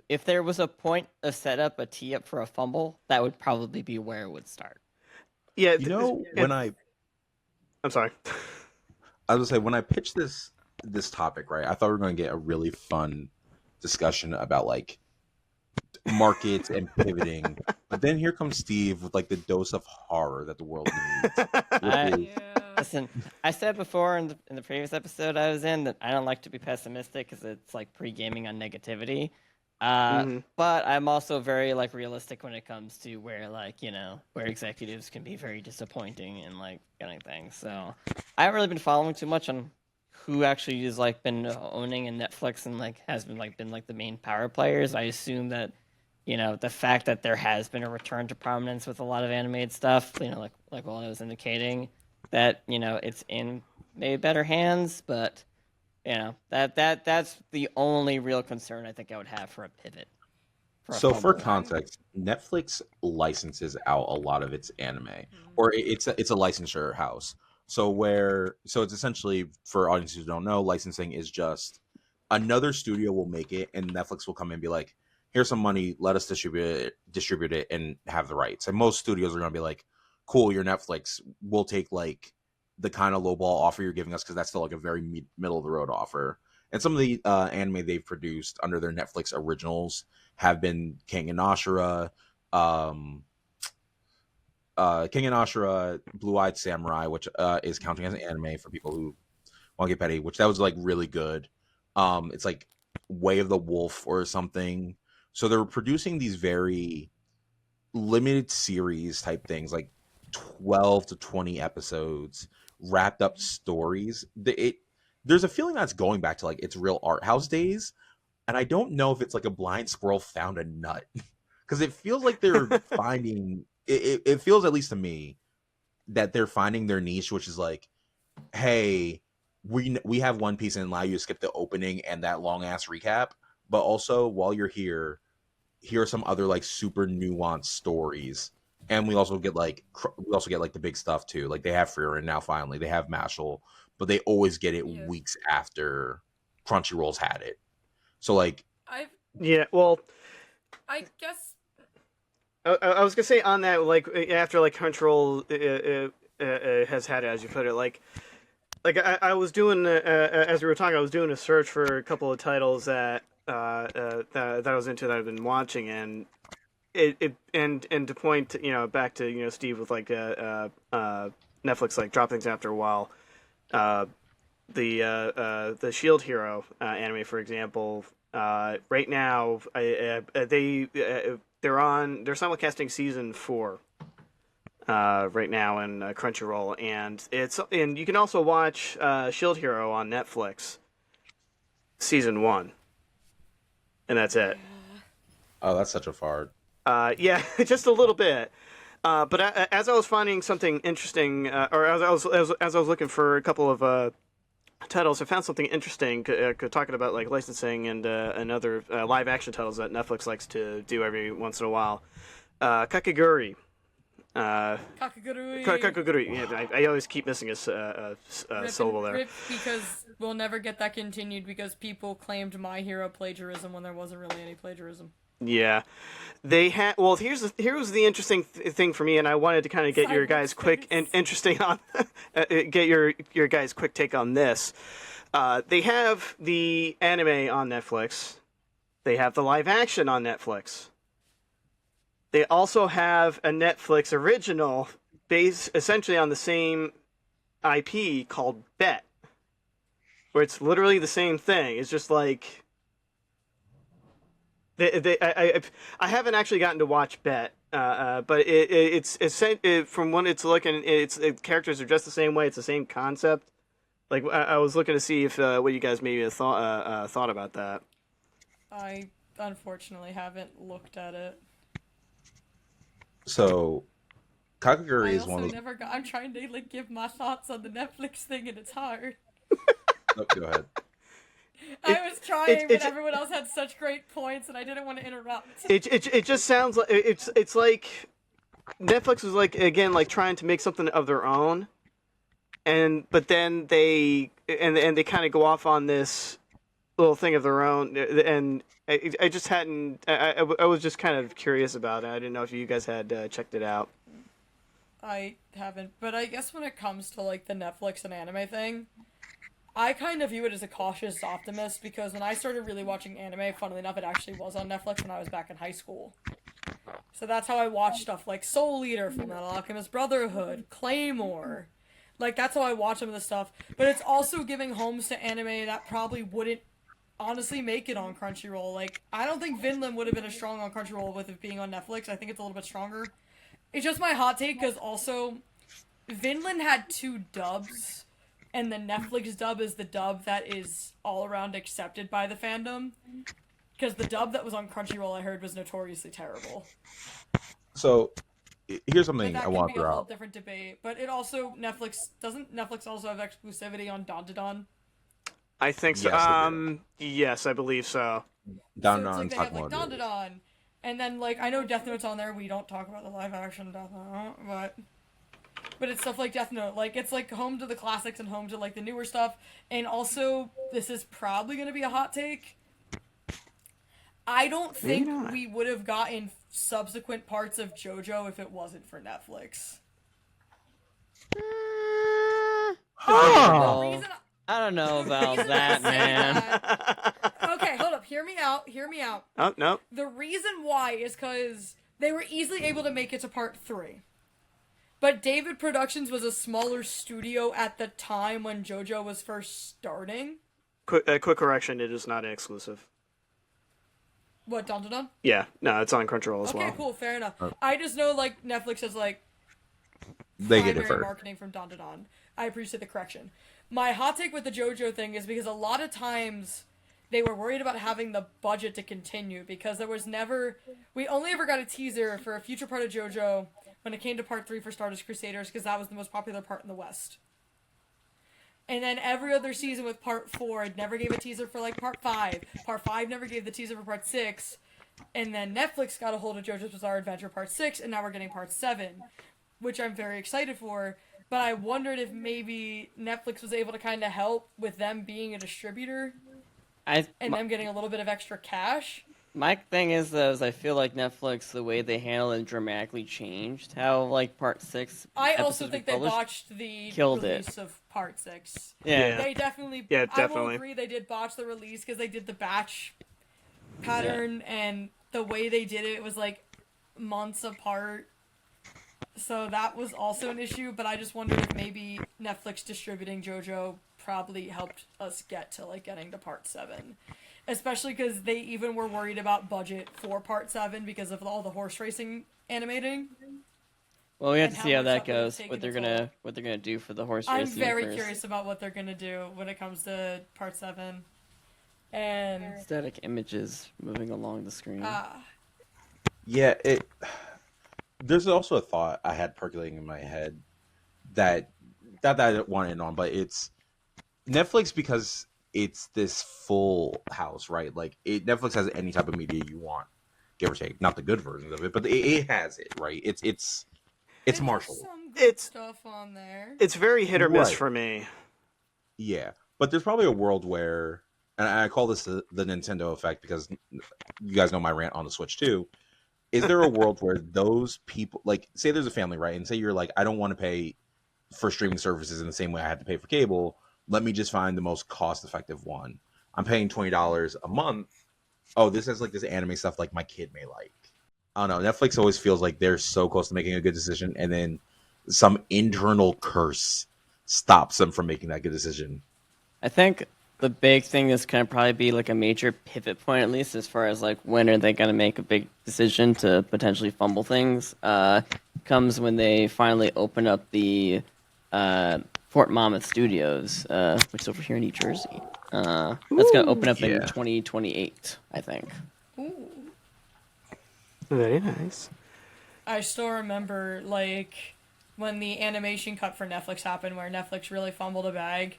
if there was a point of setup, a tee up for a fumble, that would probably be where it would start. Yeah, I'm sorry. I was gonna say when I pitched this topic, right? I thought we were going to get a really fun discussion about like markets and pivoting. But then here comes Steve with like the dose of horror that the world needs. I, Yeah. Listen, I said before in the previous episode I was in that I don't like to be pessimistic because it's like pre-gaming on negativity. But I'm also very like realistic when it comes to where like where executives can be very disappointing in like getting things. So I haven't really been following too much on who actually has like been owning in Netflix and like has been like the main power players. I assume that the fact that there has been a return to prominence with a lot of animated stuff, like what I was indicating, that it's in maybe better hands, but that's the only real concern I think I would have for a pivot. So for fumble. context, Netflix licenses out a lot of its anime, Mm-hmm. or it's a licensure house. So it's essentially, for audiences who don't know, licensing is just another studio will make it, and Netflix will come in and be like, "Here's some money, let us distribute it, and have the rights." And most studios are going to be like, "Cool, you're Netflix. We'll take like the kind of lowball offer you're giving us because that's still like a very middle of the road offer." And some of the anime they've produced under their Netflix originals have been King and Ashura, Blue Eyed Samurai, which is counting as an anime for people who want to get petty, which that was like really good. It's like Way of the Wolf or something. So they're producing these very limited series type things, like 12 to 20 episodes, wrapped up stories. There's a feeling that's going back to like its real art house days. And I don't know if it's like a blind squirrel found a nut, because it feels like they're finding it feels, at least to me, that they're finding their niche, which is like, hey, we have One Piece and allow you to skip the opening and that long ass recap, but also while you're here are some other like super nuanced stories. And we also get like the big stuff too. Like they have Frieren now, finally they have Mashal, but they always get it Yeah. weeks after Crunchyroll's had it. So like, Yeah, well, I guess I was gonna say on that, like after like Crunchyroll has had it, as you put it, like I was doing as we were talking, I was doing a search for a couple of titles that that I was into that I've been watching, and and to point back to Steve with like Netflix like drop things after a while. The Shield Hero anime, for example, right now they're simulcasting season 4 right now in Crunchyroll, and you can also watch Shield Hero on Netflix season 1, and that's it. oh, that's such a fart. Yeah, just a little bit. But as I was finding something interesting, or as I was looking for a couple of titles, I found something interesting. Talking about like licensing and other live action titles that Netflix likes to do every once in a while. Kakegurui. Kakagurui. Kakegurui. Yeah, I always keep missing a syllable there. Rip, because we'll never get that continued because people claimed My Hero plagiarism when there wasn't really any plagiarism. Yeah, they had. Well, here was the interesting thing for me, and I wanted to kind of get your guys' quick and interesting on, get your guys' quick take on this. They have the anime on Netflix. They have the live action on Netflix. They also have a Netflix original based essentially on the same IP called Bet, where it's literally the same thing. It's just like. I haven't actually gotten to watch Bet, but it's from when it's looking, characters are just the same way. It's the same concept. Like I was looking to see if what you guys maybe thought about that. I unfortunately haven't looked at it. So Kakaguri I is also one of those. never got. I'm trying to like give my thoughts on the Netflix thing, and it's hard. Oh, go ahead. I was trying, but everyone else had such great points, and I didn't want to interrupt. It just sounds like it's like Netflix is like again like trying to make something of their own, but then they kind of go off on this little thing of their own, and I just hadn't. I was just kind of curious about it. I didn't know if you guys had checked it out. I haven't, but I guess when it comes to like the Netflix and anime thing, I kind of view it as a cautious optimist because when I started really watching anime, funnily enough, it actually was on Netflix when I was back in high school. So that's how I watched stuff like Soul Eater, Fullmetal Alchemist Brotherhood, Claymore. Like, that's how I watch some of this stuff. But it's also giving homes to anime that probably wouldn't honestly make it on Crunchyroll. Like, I don't think Vinland would have been as strong on Crunchyroll with it being on Netflix. I think it's a little bit stronger. It's just my hot take because also Vinland had 2 dubs, and the Netflix dub is the dub that is all around accepted by the fandom. Because the dub that was on Crunchyroll, I heard, was notoriously terrible. So here's But something that I could want be to a throw whole out. different debate. But it also doesn't Netflix also have exclusivity on Dandadan? I think so. Yes, they do. Yes, I believe so. Down So it's on like they have like Sakamoto. Dandadan, and then like I know Death Note's on there. We don't talk about the live action Death Note, but it's stuff like Death Note. Like it's like home to the classics and home to like the newer stuff. And also, this is probably gonna be a hot take. I don't Maybe think not. we would have gotten subsequent parts of JoJo if it wasn't for Netflix. Huh. The reason I don't know the about reason I that, say man. that- okay, hold up. Hear me out. Oh, no. The reason why is because they were easily able to make it to part 3. But David Productions was a smaller studio at the time when JoJo was first starting. Quick correction, it is not an exclusive. What, Dun Dun Dun? Yeah, no, it's on Crunchyroll as Okay, well. cool, fair enough. I just know, like, Netflix has, like, They get it primary first. marketing from Dun Dun Dun. I appreciate the correction. My hot take with the JoJo thing is because a lot of times they were worried about having the budget to continue because there was never... We only ever got a teaser for a future part of JoJo when it came to part 3 for Stardust Crusaders because that was the most popular part in the West. And then every other season with part 4, it never gave a teaser for, like, part 5. Part 5 never gave the teaser for part 6. And then Netflix got a hold of JoJo's Bizarre Adventure part 6, and now we're getting part 7, which I'm very excited for. But I wondered if maybe Netflix was able to kind of help with them being a distributor and them getting a little bit of extra cash. My thing is, though, is I feel like Netflix, the way they handle it dramatically changed. How, like, part 6 I also episodes think were they published. botched the Killed it. release of part 6. Yeah. They definitely... Yeah, I will definitely. agree they did botch the release because they did the batch pattern and the way they did it was, like, months apart. So that was also an issue, but I just wondered if maybe Netflix distributing JoJo probably helped us get to, like, getting to part 7. Especially because they even were worried about budget for part 7 because of all the horse racing animating. Well, we have and to how see how much that that would've goes. taken What they're its gonna do for the horse I'm racing. very first. curious about what they're gonna do when it comes to part 7. And Static images moving along the screen. Yeah, there's also a thought I had percolating in my head that I don't want to end on, but it's Netflix because it's this full house, right? Like Netflix has any type of media you want, give or take. Not the good versions of it, but it has it, right? It's there's Marshall. some good It's- stuff on there. It's very hit or miss Right. for me. Yeah, but there's probably a world where, and I call this the Nintendo effect because you guys know my rant on the Switch too. Is there a world where those people, like, say there's a family, right, and say you're like, I don't want to pay for streaming services in the same way I had to pay for cable. Let me just find the most cost-effective one. I'm paying $20 a month. Oh, this has like this anime stuff like my kid may like. I don't know. Netflix always feels like they're so close to making a good decision, and then some internal curse stops them from making that good decision. I think the big thing is going to probably be like a major pivot point, at least as far as like when are they going to make a big decision to potentially fumble things. Comes when they finally open up the Fort Monmouth Studios, which is over here in New Jersey. That's going to open up in Yeah. 2028, I think. Ooh. Very nice. I still remember, like, when the animation cut for Netflix happened, where Netflix really fumbled a bag.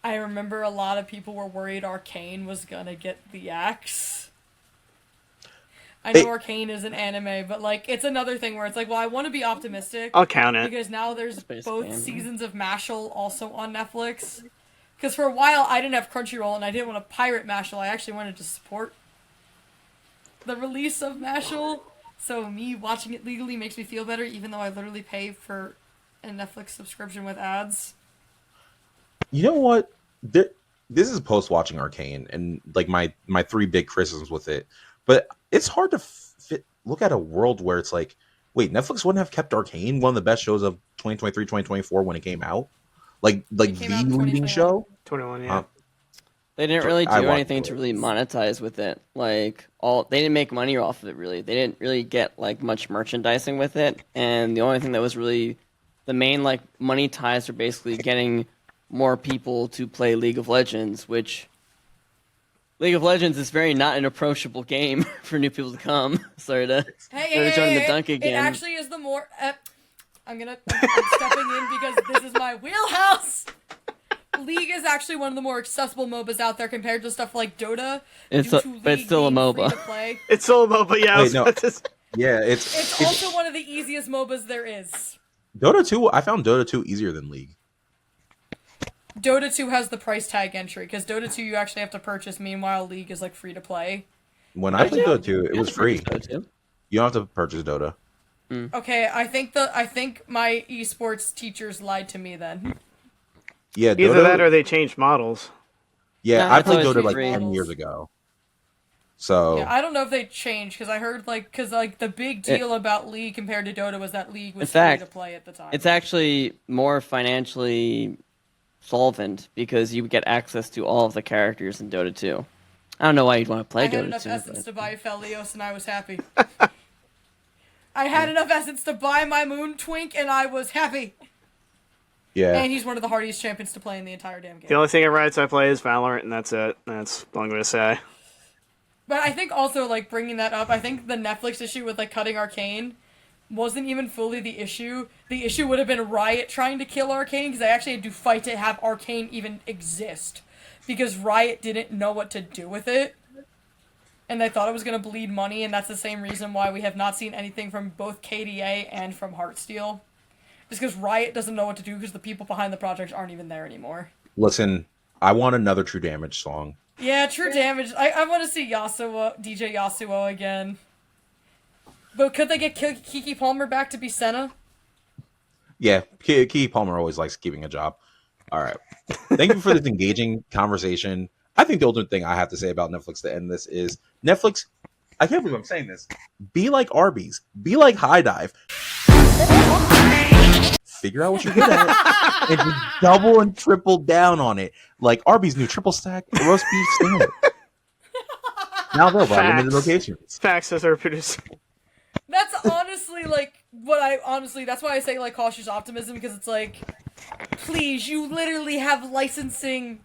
I remember a lot of people were worried Arcane was gonna get the axe. I know Arcane is an anime, but, like, it's another thing where it's like, well, I want to be optimistic. I'll count it. Because now there's Space both Band. seasons of Mashal also on Netflix. Because for a while, I didn't have Crunchyroll, and I didn't want to pirate Mashal. I actually wanted to support the release of Mashal. So me watching it legally makes me feel better, even though I literally pay for a Netflix subscription with ads. You know what? this is post watching Arcane, and like my three big criticisms with it. But it's hard to look at a world where it's like, wait, Netflix wouldn't have kept Arcane one of the best shows of 2023, 2024 when it came out, like It came out the in leading 2021. show. 21, yeah. They didn't really I do watched anything to it. really monetize with it. Like they didn't make money off of it really. They didn't really get like much merchandising with it. And the only thing that was really the main like money ties were basically getting more people to play League of Legends, which League of Legends is very not an approachable game for new people to come. Sorry to join the dunk again. It actually is the more. I'm stepping in because this is my wheelhouse. League is actually one of the more accessible MOBAs out there compared to stuff like Dota. But it's still a MOBA. It's still a MOBA, yeah. Wait, no. Yeah, It's also one of the easiest MOBAs there is. Dota 2. I found Dota 2 easier than League. Dota 2 has the price tag entry because Dota 2 you actually have to purchase. Meanwhile, League is like free to play. When I played Dota 2, it was free. Dota. You don't have to purchase Dota. Okay, I think my esports teachers lied to me then. Yeah, Either Dota, that or they changed models. Yeah, No, I it's played always Dota like free. 10 years ago. So Yeah, I don't know if they changed because I heard because the big deal about League compared to Dota was that League was In free fact, to play at the time. It's actually more financially solvent because you get access to all of the characters in Dota 2. I don't know why you'd want to play I had Dota enough 2. essence But... to buy Felios and I was happy. I had enough essence to buy my Moon Twink and I was happy. yeah, And he's one of the hardiest champions to play in the entire damn game. The only thing I rights I play is Valorant, and that's it. That's all I'm going to say. But I think also, like, bringing that up, I think the Netflix issue with, like, cutting Arcane wasn't even fully the issue. The issue would have been Riot trying to kill Arcane, because they actually had to fight to have Arcane even exist. Because Riot didn't know what to do with it. And they thought it was going to bleed money, and that's the same reason why we have not seen anything from both KDA and from Heartsteel. Just because Riot doesn't know what to do, because the people behind the project aren't even there anymore. listen, I want another True Damage song. Yeah, True Damage. I want to see DJ Yasuo again. But could they get Kiki Palmer back to be Senna? Yeah, Key Palmer always likes keeping a job. All right. Thank you for this engaging conversation. I think the ultimate thing I have to say about Netflix to end this is Netflix, I can't believe I'm saying this. Be like Arby's. Be like High Dive. Figure out what you're good at and just double and triple down on it. Like Arby's new triple stack roast beef sandwich. Now they'll buy limited locations. Facts as our producer. That's honestly, like, that's why I say, like, cautious optimism, because it's like, please, you literally have licensing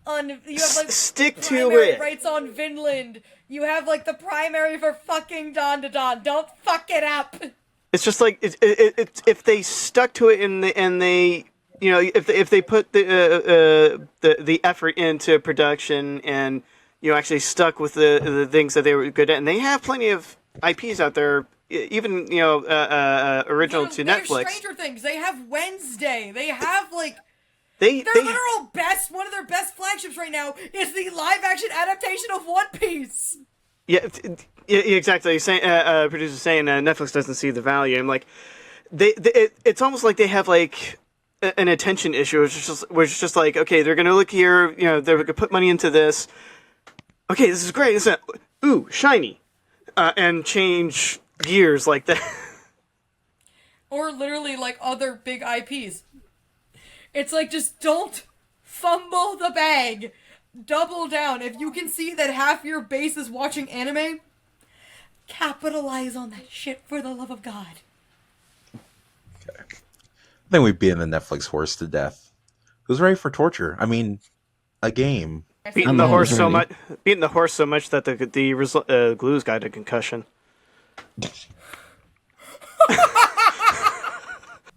you have, like, Stick to primary it. rights on Vinland. You have, like, the primary for fucking Don to Don. Don't fuck it up! It's just like if they stuck to it and they you know if they put the effort into production and actually stuck with the things that they were good at, and they have plenty of IPs out there, even original to They have Netflix. Stranger Things. They have Wednesday. They have, like, They one of their best flagships right now is the live action adaptation of One Piece. Yeah, exactly. Saying producers saying Netflix doesn't see the value. I'm like, it's almost like they have like an attention issue. It's just like, okay, they're gonna look here. They're gonna put money into this. Okay, this is great. This is ooh shiny, and change gears like that. Or literally like other big IPs. It's like, just don't fumble the bag. Double down. If you can see that half your base is watching anime, capitalize on that shit for the love of God. Okay. I think we've beaten the Netflix horse to death. Who's ready for torture? I mean, a game. Beating the horse so much that the glues got a concussion.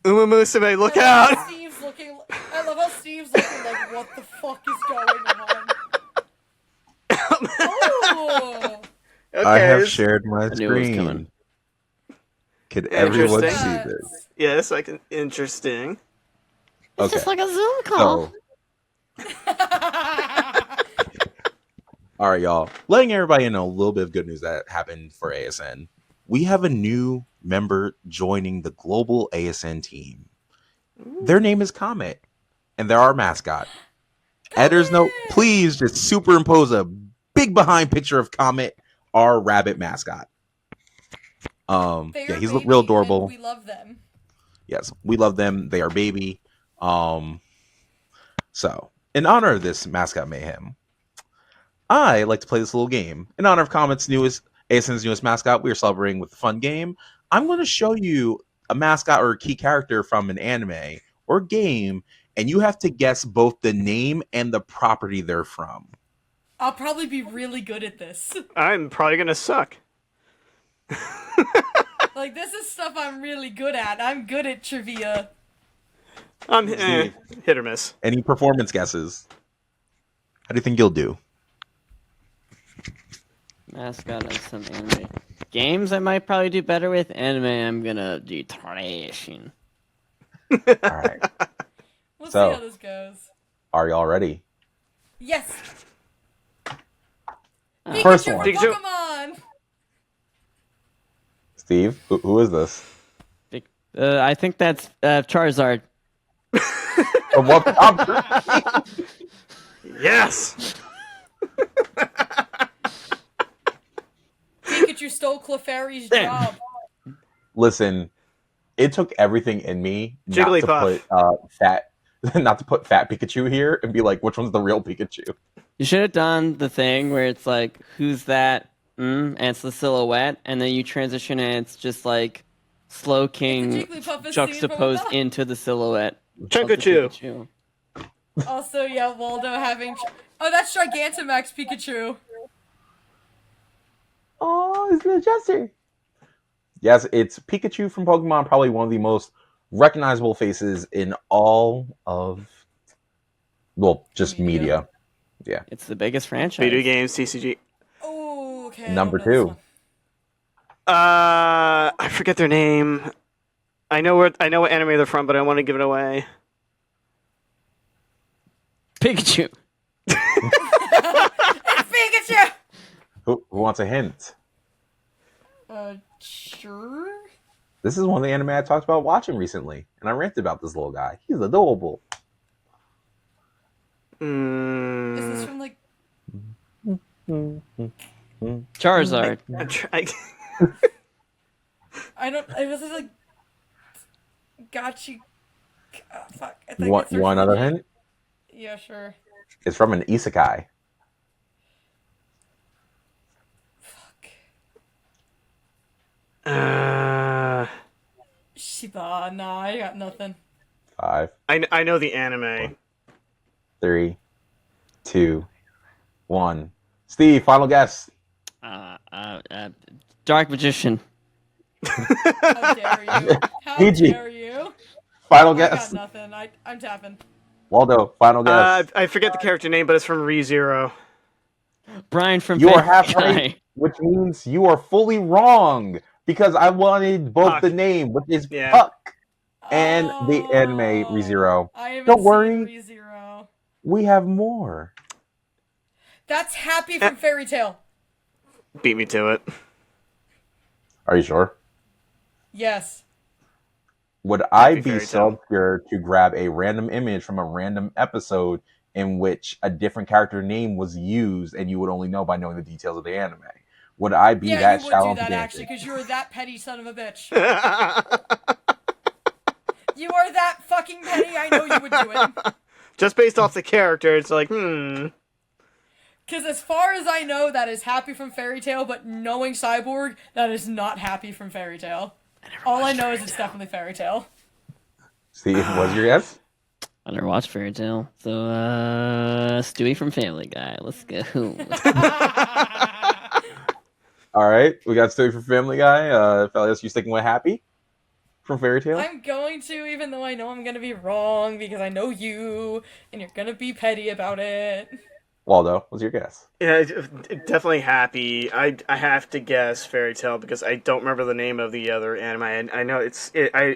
Uma Musume, look out! I love how Steve's looking like, what the fuck is going on? Oh! Okay, I have shared my I knew it was screen. coming. Could everyone Interesting. see this? Yes, interesting. It's Okay. just like a Zoom call. So, all right, y'all. Letting everybody know a little bit of good news that happened for ASN. We have a new member joining the global ASN team. Their name is Comet, and they're our mascot. Editor's note, please just superimpose a big behind picture of Comet, our rabbit mascot. They are He's baby, real adorable. and we love them. Yes, we love them. They are baby. So, in honor of this mascot mayhem, I like to play this little game. In honor of Comet's newest, ASN's newest mascot, we are celebrating with a fun game. I'm going to show you a mascot or a key character from an anime or game, and you have to guess both the name and the property they're from. I'll probably be really good at this. I'm probably gonna suck. Like, this is stuff I'm really good at. I'm good at trivia. I'm hit or miss. Any performance guesses? How do you think you'll do? Mascot of some anime. Games I might probably do better with. Anime I'm gonna do trashing. All right. We'll So- see how this goes. Are y'all ready? Yes. First Pikachu one. from Pikachu. Pokemon. Steve, who is this? I think that's Charizard. From what property? Yes. Pikachu stole Clefairy's job. Listen, it took everything in me not to Jigglypuff. put not to put fat Pikachu here and be like, which one's the real Pikachu? You should have done the thing where it's like, who's that? And it's the silhouette, and then you transition and it's just like Slow King Jigglypuff is seen from juxtaposed above. into the silhouette. of the Chunkachu. Pikachu. Also, yeah, Waldo having... Oh, that's Gigantamax Pikachu. Oh, it's the Jester. Yes, it's Pikachu from Pokemon, probably one of the most recognizable faces in all of, well, just media. Yeah. It's the biggest franchise. Video games, TCG. Oh, okay. I Number don't know this 2. one. I forget their name. I know what anime they're from, but I don't want to give it away. Pikachu. It's Pikachu! Who wants a hint? Sure? This is one of the anime I talked about watching recently, and I ranted about this little guy. He's adorable. Is this from, like... Charizard. I don't... It was like... Gotcha... fuck. I think You want it's from another Fuji. hint? Yeah, sure. It's from an isekai. Fuck. Shiba, nah, I got nothing. 5, I know the anime. 3, 2, 1. Steve, final guess. Dark Magician. How dare you? How PG. dare you? Final I got guess. nothing. I'm tapping. Waldo, final guess. I forget the character name, but it's from ReZero. Brian from You are Family half Guy. right, which means you are fully wrong because I wanted both Puck. the name, which is Yeah. Puck, and the anime Oh, ReZero. I haven't Don't seen worry. ReZero. We have more. That's Happy from Fairy Tail. Beat me to it. Are you sure? Yes. Would I Happy be Fairy so Tail. obscure to grab a random image from a random episode in which a different character name was used and you would only know by knowing the details of the anime? Would I be Yeah, that you would shallow? do that pedantic? actually, because you are that petty son of a bitch. You are that fucking petty. I know you would do it. Just based off the character, it's like, Because as far as I know, that is Happy from Fairy Tail, but knowing Cyborg, that is not Happy from Fairy Tail. All I know is it's definitely Fairy Tail. Steve, what's your guess? I never watched Fairy Tail. So, Stewie from Family Guy. Let's go. All right, we got Stewie from Family Guy. Felius, you sticking with Happy from Fairy Tail? I'm going to, even though I know I'm going to be wrong, because I know you, and you're going to be petty about it. Waldo, what's your guess? yeah, definitely Happy. I have to guess Fairy Tail because I don't remember the name of the other anime. And I know I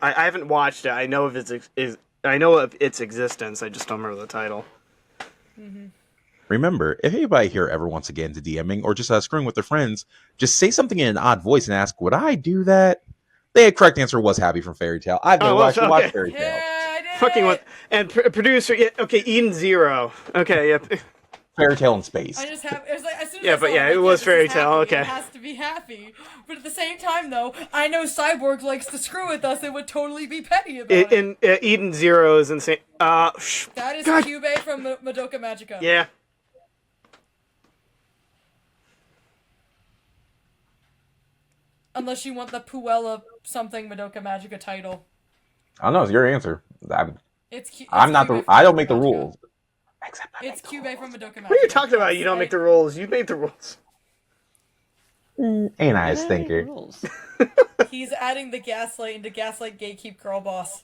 haven't watched it. I know of its existence. I just don't remember the title. Mm-hmm. Remember, if anybody here ever wants to get into DMing or just screwing with their friends, just say something in an odd voice and ask, would I do that? The correct answer was Happy from Fairy Tail. I've never well, actually okay. watched Fairy Tail. Yeah, I didn't fucking with and producer. Yeah, okay, Eden Zero. Okay, yep. Fairy Tale in Space. I just have. It was like as soon as Yeah, I but saw yeah, like, it was this Fairy is Tale, happy, okay. It has to be happy, but at the same time, though, I know Cyborg likes to screw with us and would totally be petty about it. In Eden Zero is insane. That is God. Cube from Madoka Magica. Yeah. Unless you want the Puella something Madoka Magica title. I don't know. It's your answer. I'm not the. I don't make the rules. Except It's Cube from Madoka Magica. What are you talking about? You don't make the rules. You made the rules. Ain't I a stinker? Rules. He's adding the Gaslight into Gaslight Gatekeep Girl Boss.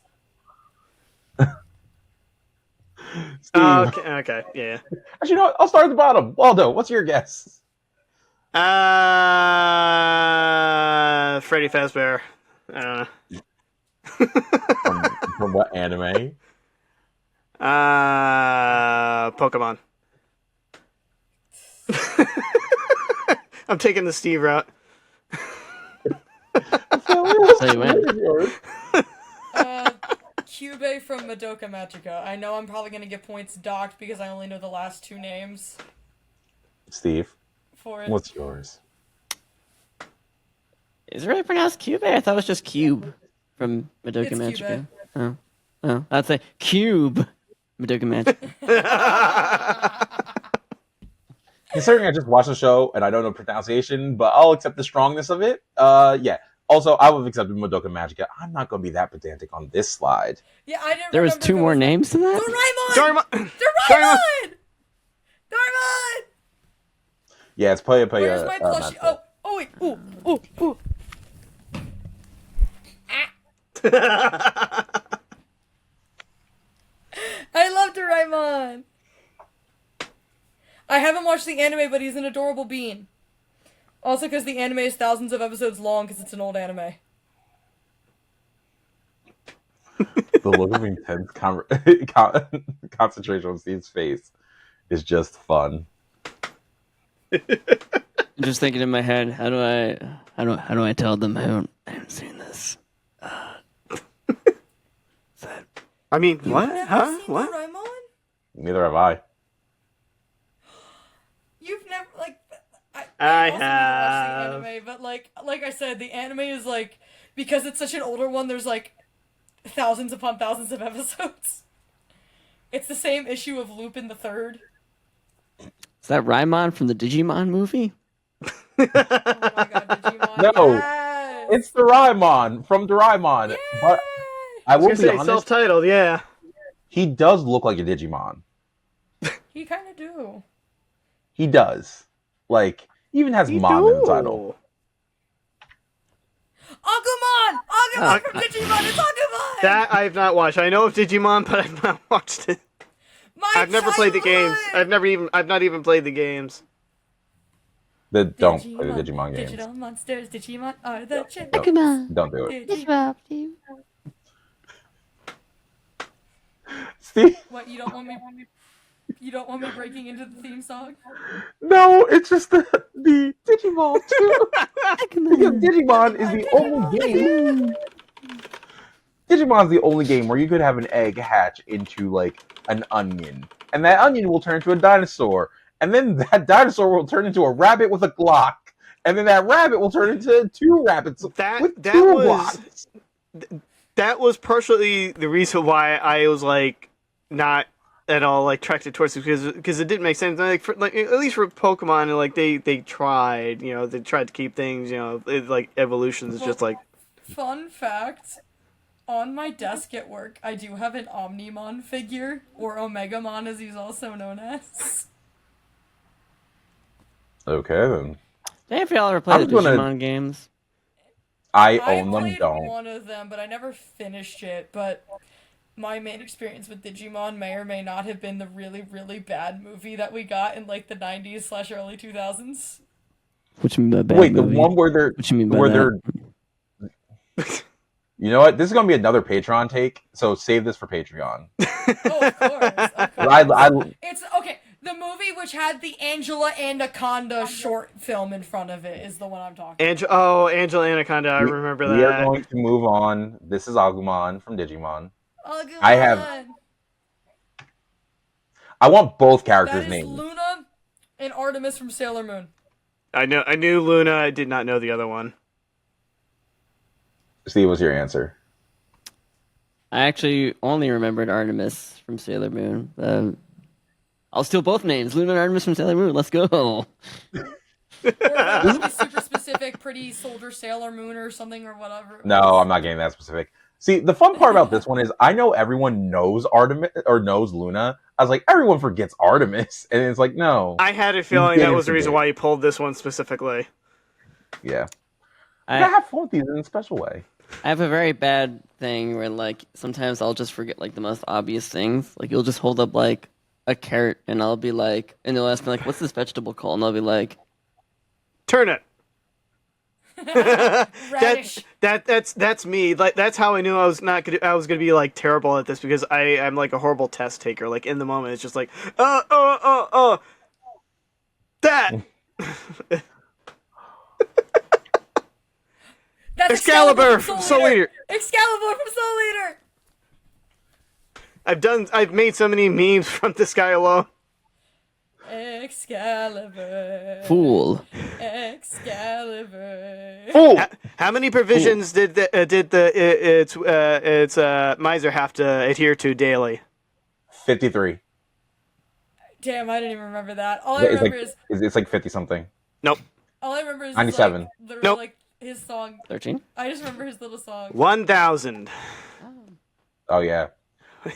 Steve. Okay, yeah. Actually, you know what? I'll start at the bottom. Waldo, what's your guess? Freddy Fazbear. I don't know. From what anime? Pokemon. I'm taking the Steve route. So you win. Cube from Madoka Magica. I know I'm probably gonna get points docked because I only know the last two names Steve, for it. what's yours? Is it really pronounced Cube? I thought it was just Cube from Madoka It's Magica. Cube. Oh, I'd say Cube Madoka Magica. Considering I just watched the show and I don't know pronunciation, but I'll accept the strongness of it. Yeah. Also, I would have accepted Madoka Magica. I'm not going to be that pedantic on this slide. Yeah, I didn't. There was remember two if it more was names to that? Doraemon. Doraemon! Doraemon. Yeah, it's Puya. Where's my plushie? Oh wait. Ooh. I love Doraemon. I haven't watched the anime, but he's an adorable bean. Also, because the anime is thousands of episodes long, because it's an old anime. The look of intense concentration on Steve's face is just fun. I'm just thinking in my head, how do I tell them I haven't seen this? I mean, what? Never Huh? seen What? Doraemon? Neither have I. You've never I also have. watched the anime, but like I said, the anime is like, because it's such an older one. There's like thousands upon thousands of episodes. It's the same issue of Lupin the Third. Is that Raimon from the Digimon movie? Oh my god, Digimon! No. Yes! It's Doraemon from Doraemon. Yay! But I will be honest, self-titled, yeah. he does look like a Digimon. He kind of do. He does. Like, he even has Mon in the title. Agumon! Agumon from Digimon! It's Agumon! That I've not watched. I know of Digimon, but I've not watched it. I've never played the games. I've not even played the games. Don't play the Digimon games. Digital monsters, Digimon are the champ. Don't do it. Digi- Steve? What, you don't want me breaking into the theme song? No, it's just the Digimon too. Because Digimon is the only game. Digimon's the only game where you could have an egg hatch into like an onion, and that onion will turn into a dinosaur, and then that dinosaur will turn into a rabbit with a Glock, and then that rabbit will turn into two rabbits with two Glocks. That was partially the reason why I was like not at all like attracted towards it, because it didn't make sense. Like, at least for Pokemon, like they tried, they tried to keep things, like evolution is just like. Fun fact. On my desk at work, I do have an Omnimon figure, or Omegamon as he's also known as. Okay then. Hey, if y'all ever play the Digimon games? I own them. played Don't. one of them, but I never finished it. But my main experience with Digimon may or may not have been the really, really bad movie that we got in like the 90s/early 2000s. What you mean by bad Wait, movie? the one where they're What you mean by where that? they're. You know what? This is gonna be another Patreon take, so save this for Patreon. Oh, of course. Of course. It's okay. The movie which had the Angela Anaconda short film in front of it is the one I'm talking about. Angela Anaconda, I remember that. We are going to move on. This is Agumon from Digimon. Oh, come I have- on. I want both That characters' is names. Luna and Artemis from Sailor Moon. I knew Luna. I did not know the other one. Steve, what's your answer? I actually only remembered Artemis from Sailor Moon. I'll steal both names, Luna and Artemis from Sailor Moon. Let's go. Or like really super specific, pretty soldier Sailor Moon or something or whatever. it No, was. I'm not getting that specific. See, the fun part about this one is I know everyone knows Artemis or knows Luna. I was like, everyone forgets Artemis, and it's like, no, I had a feeling that didn't was the reason forget. why you pulled this one specifically. Yeah. I gotta have fun with these in a special way. I have a very bad thing where like sometimes I'll just forget like the most obvious things. Like you'll just hold up like a carrot and I'll be like, and they'll ask me like, "What's this vegetable called?" And I'll be like, Turnip. Radish. That's me. Like that's how I knew I was gonna be like terrible at this because I'm like a horrible test taker. Like in the moment, it's just like that. That's Excalibur from from Soul Eater. Excalibur from Soul Eater. I've made so many memes from this guy alone. Excalibur. "Fool." Excalibur. Fool! How many provisions did its miser have to adhere to daily? 53. Damn, I didn't even remember that. All I It's like remember is it's like 50 something. Nope. all I remember is 97. Like, literally, Nope. like his song. 13? I just remember his little song. 1,000. Oh yeah.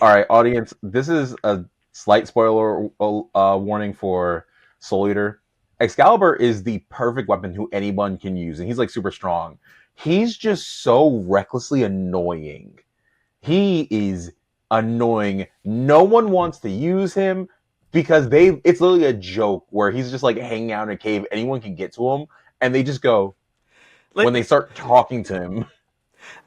All right, audience. This is a slight spoiler warning for Soul Eater. Excalibur is the perfect weapon who anyone can use, and he's like super strong. He's just so recklessly annoying. He is annoying. No one wants to use him because it's literally a joke where he's just like hanging out in a cave. Anyone can get to him, and they just go when they start talking to him.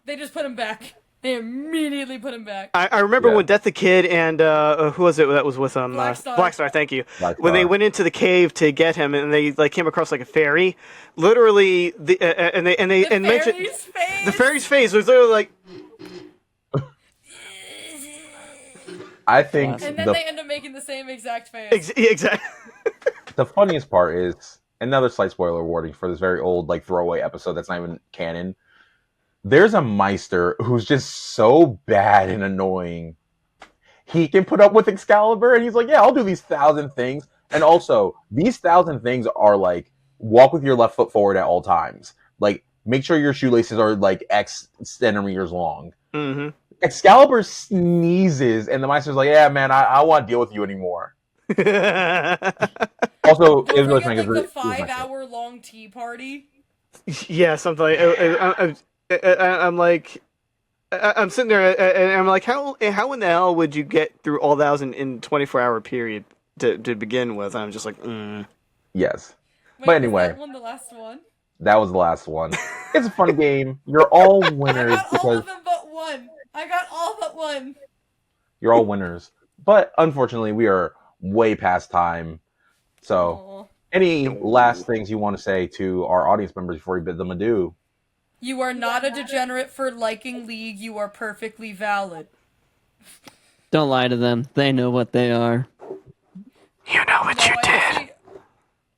They just put him back. They immediately put him back. I remember Yeah. when Death the Kid and who was it that was with him? Blackstar. Thank you. Black When they Star. went into the cave to get him, and they like came across like a fairy, literally and they mentioned fairy's face. the fairy's face was literally like. I think And then they end up making the same exact face. Exactly. the funniest part is another slight spoiler warning for this very old like throwaway episode that's not even canon. There's a Meister who's just so bad and annoying. He can put up with Excalibur, and he's like, "Yeah, I'll do these 1,000 things." And also, these 1,000 things are like walk with your left foot forward at all times. Like, make sure your shoelaces are like X centimeters long. Mm-hmm. Excalibur sneezes, and the Meister's like, "Yeah, man, I don't want to deal with you anymore." Also, Don't it was forget really like the 5-hour-long tea party. Yeah, something like I'm like I'm sitting there and I'm like, how in the hell would you get through all 1,000 in 24-hour period to begin with? I'm just like, Yes. Wait, But was anyway. that one the last one? That was the last one. It's a fun game. You're all I winners got all because of them but one. I got all but one. you're all winners. But unfortunately, we are way past time. So, Aw. any last things you want to say to our audience members before we bid them adieu? You are not a degenerate for liking League. You are perfectly valid. Don't lie to them. They know what they are. you know what No, you did.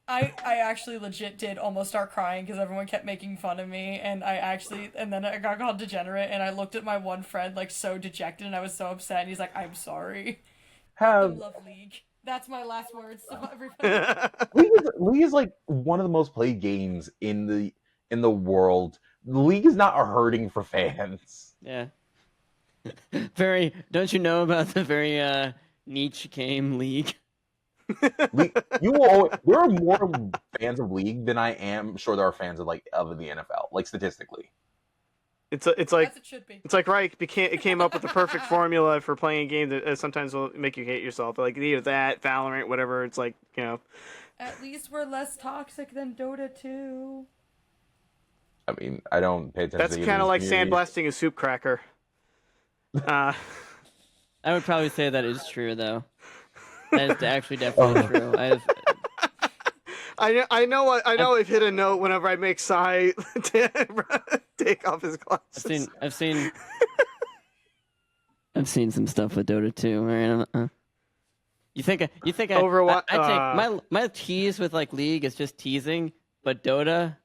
I actually legit did almost start crying because everyone kept making fun of me, and then I got called degenerate, and I looked at my one friend like so dejected, and I was so upset, and he's like, "I'm sorry. I Have love League." That's my last words to everybody. League is like one of the most played games in the world. League is not hurting for fans. Yeah. Very. Don't you know about the very niche game League? There are more fans of League than I am sure there are fans of the NFL, like statistically. It's like As it should be. it's like Reich it came up with the perfect formula for playing a game that sometimes will make you hate yourself. Like either that, Valorant, whatever. It's like, you know. At least we're less toxic than Dota 2. I mean, I don't pay attention. That's to kind of like communities. sandblasting a soup cracker. I would probably say that is true, though. That is actually definitely true. I know I've hit a note whenever I make Sai take off his glasses. I've seen I've seen some stuff with Dota too. Right? You think Overwatch. I take my tease with like League is just teasing, but Dota,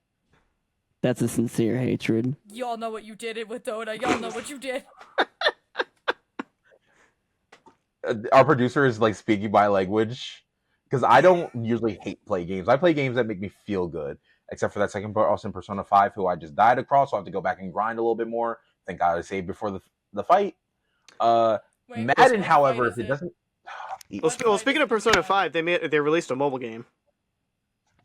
that's a sincere hatred. Y'all know what you did it with Dota. Y'all know what you did. Our producer is like speaking my language because I don't usually play games. I play games that make me feel good, except for that second boss in Persona 5, who I just died across, so I have to go back and grind a little bit more. Thank God I saved before the fight. Wait, Madden, what however, fight if it is doesn't. Well, speaking of Persona 5, they released a mobile game.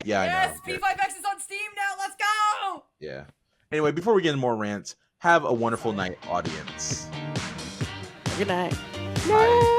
Yeah, Yes, I know. P5X is on Steam now. Let's go. Yeah. Anyway, before we get into more rants, have a wonderful night, audience. Good night. Bye.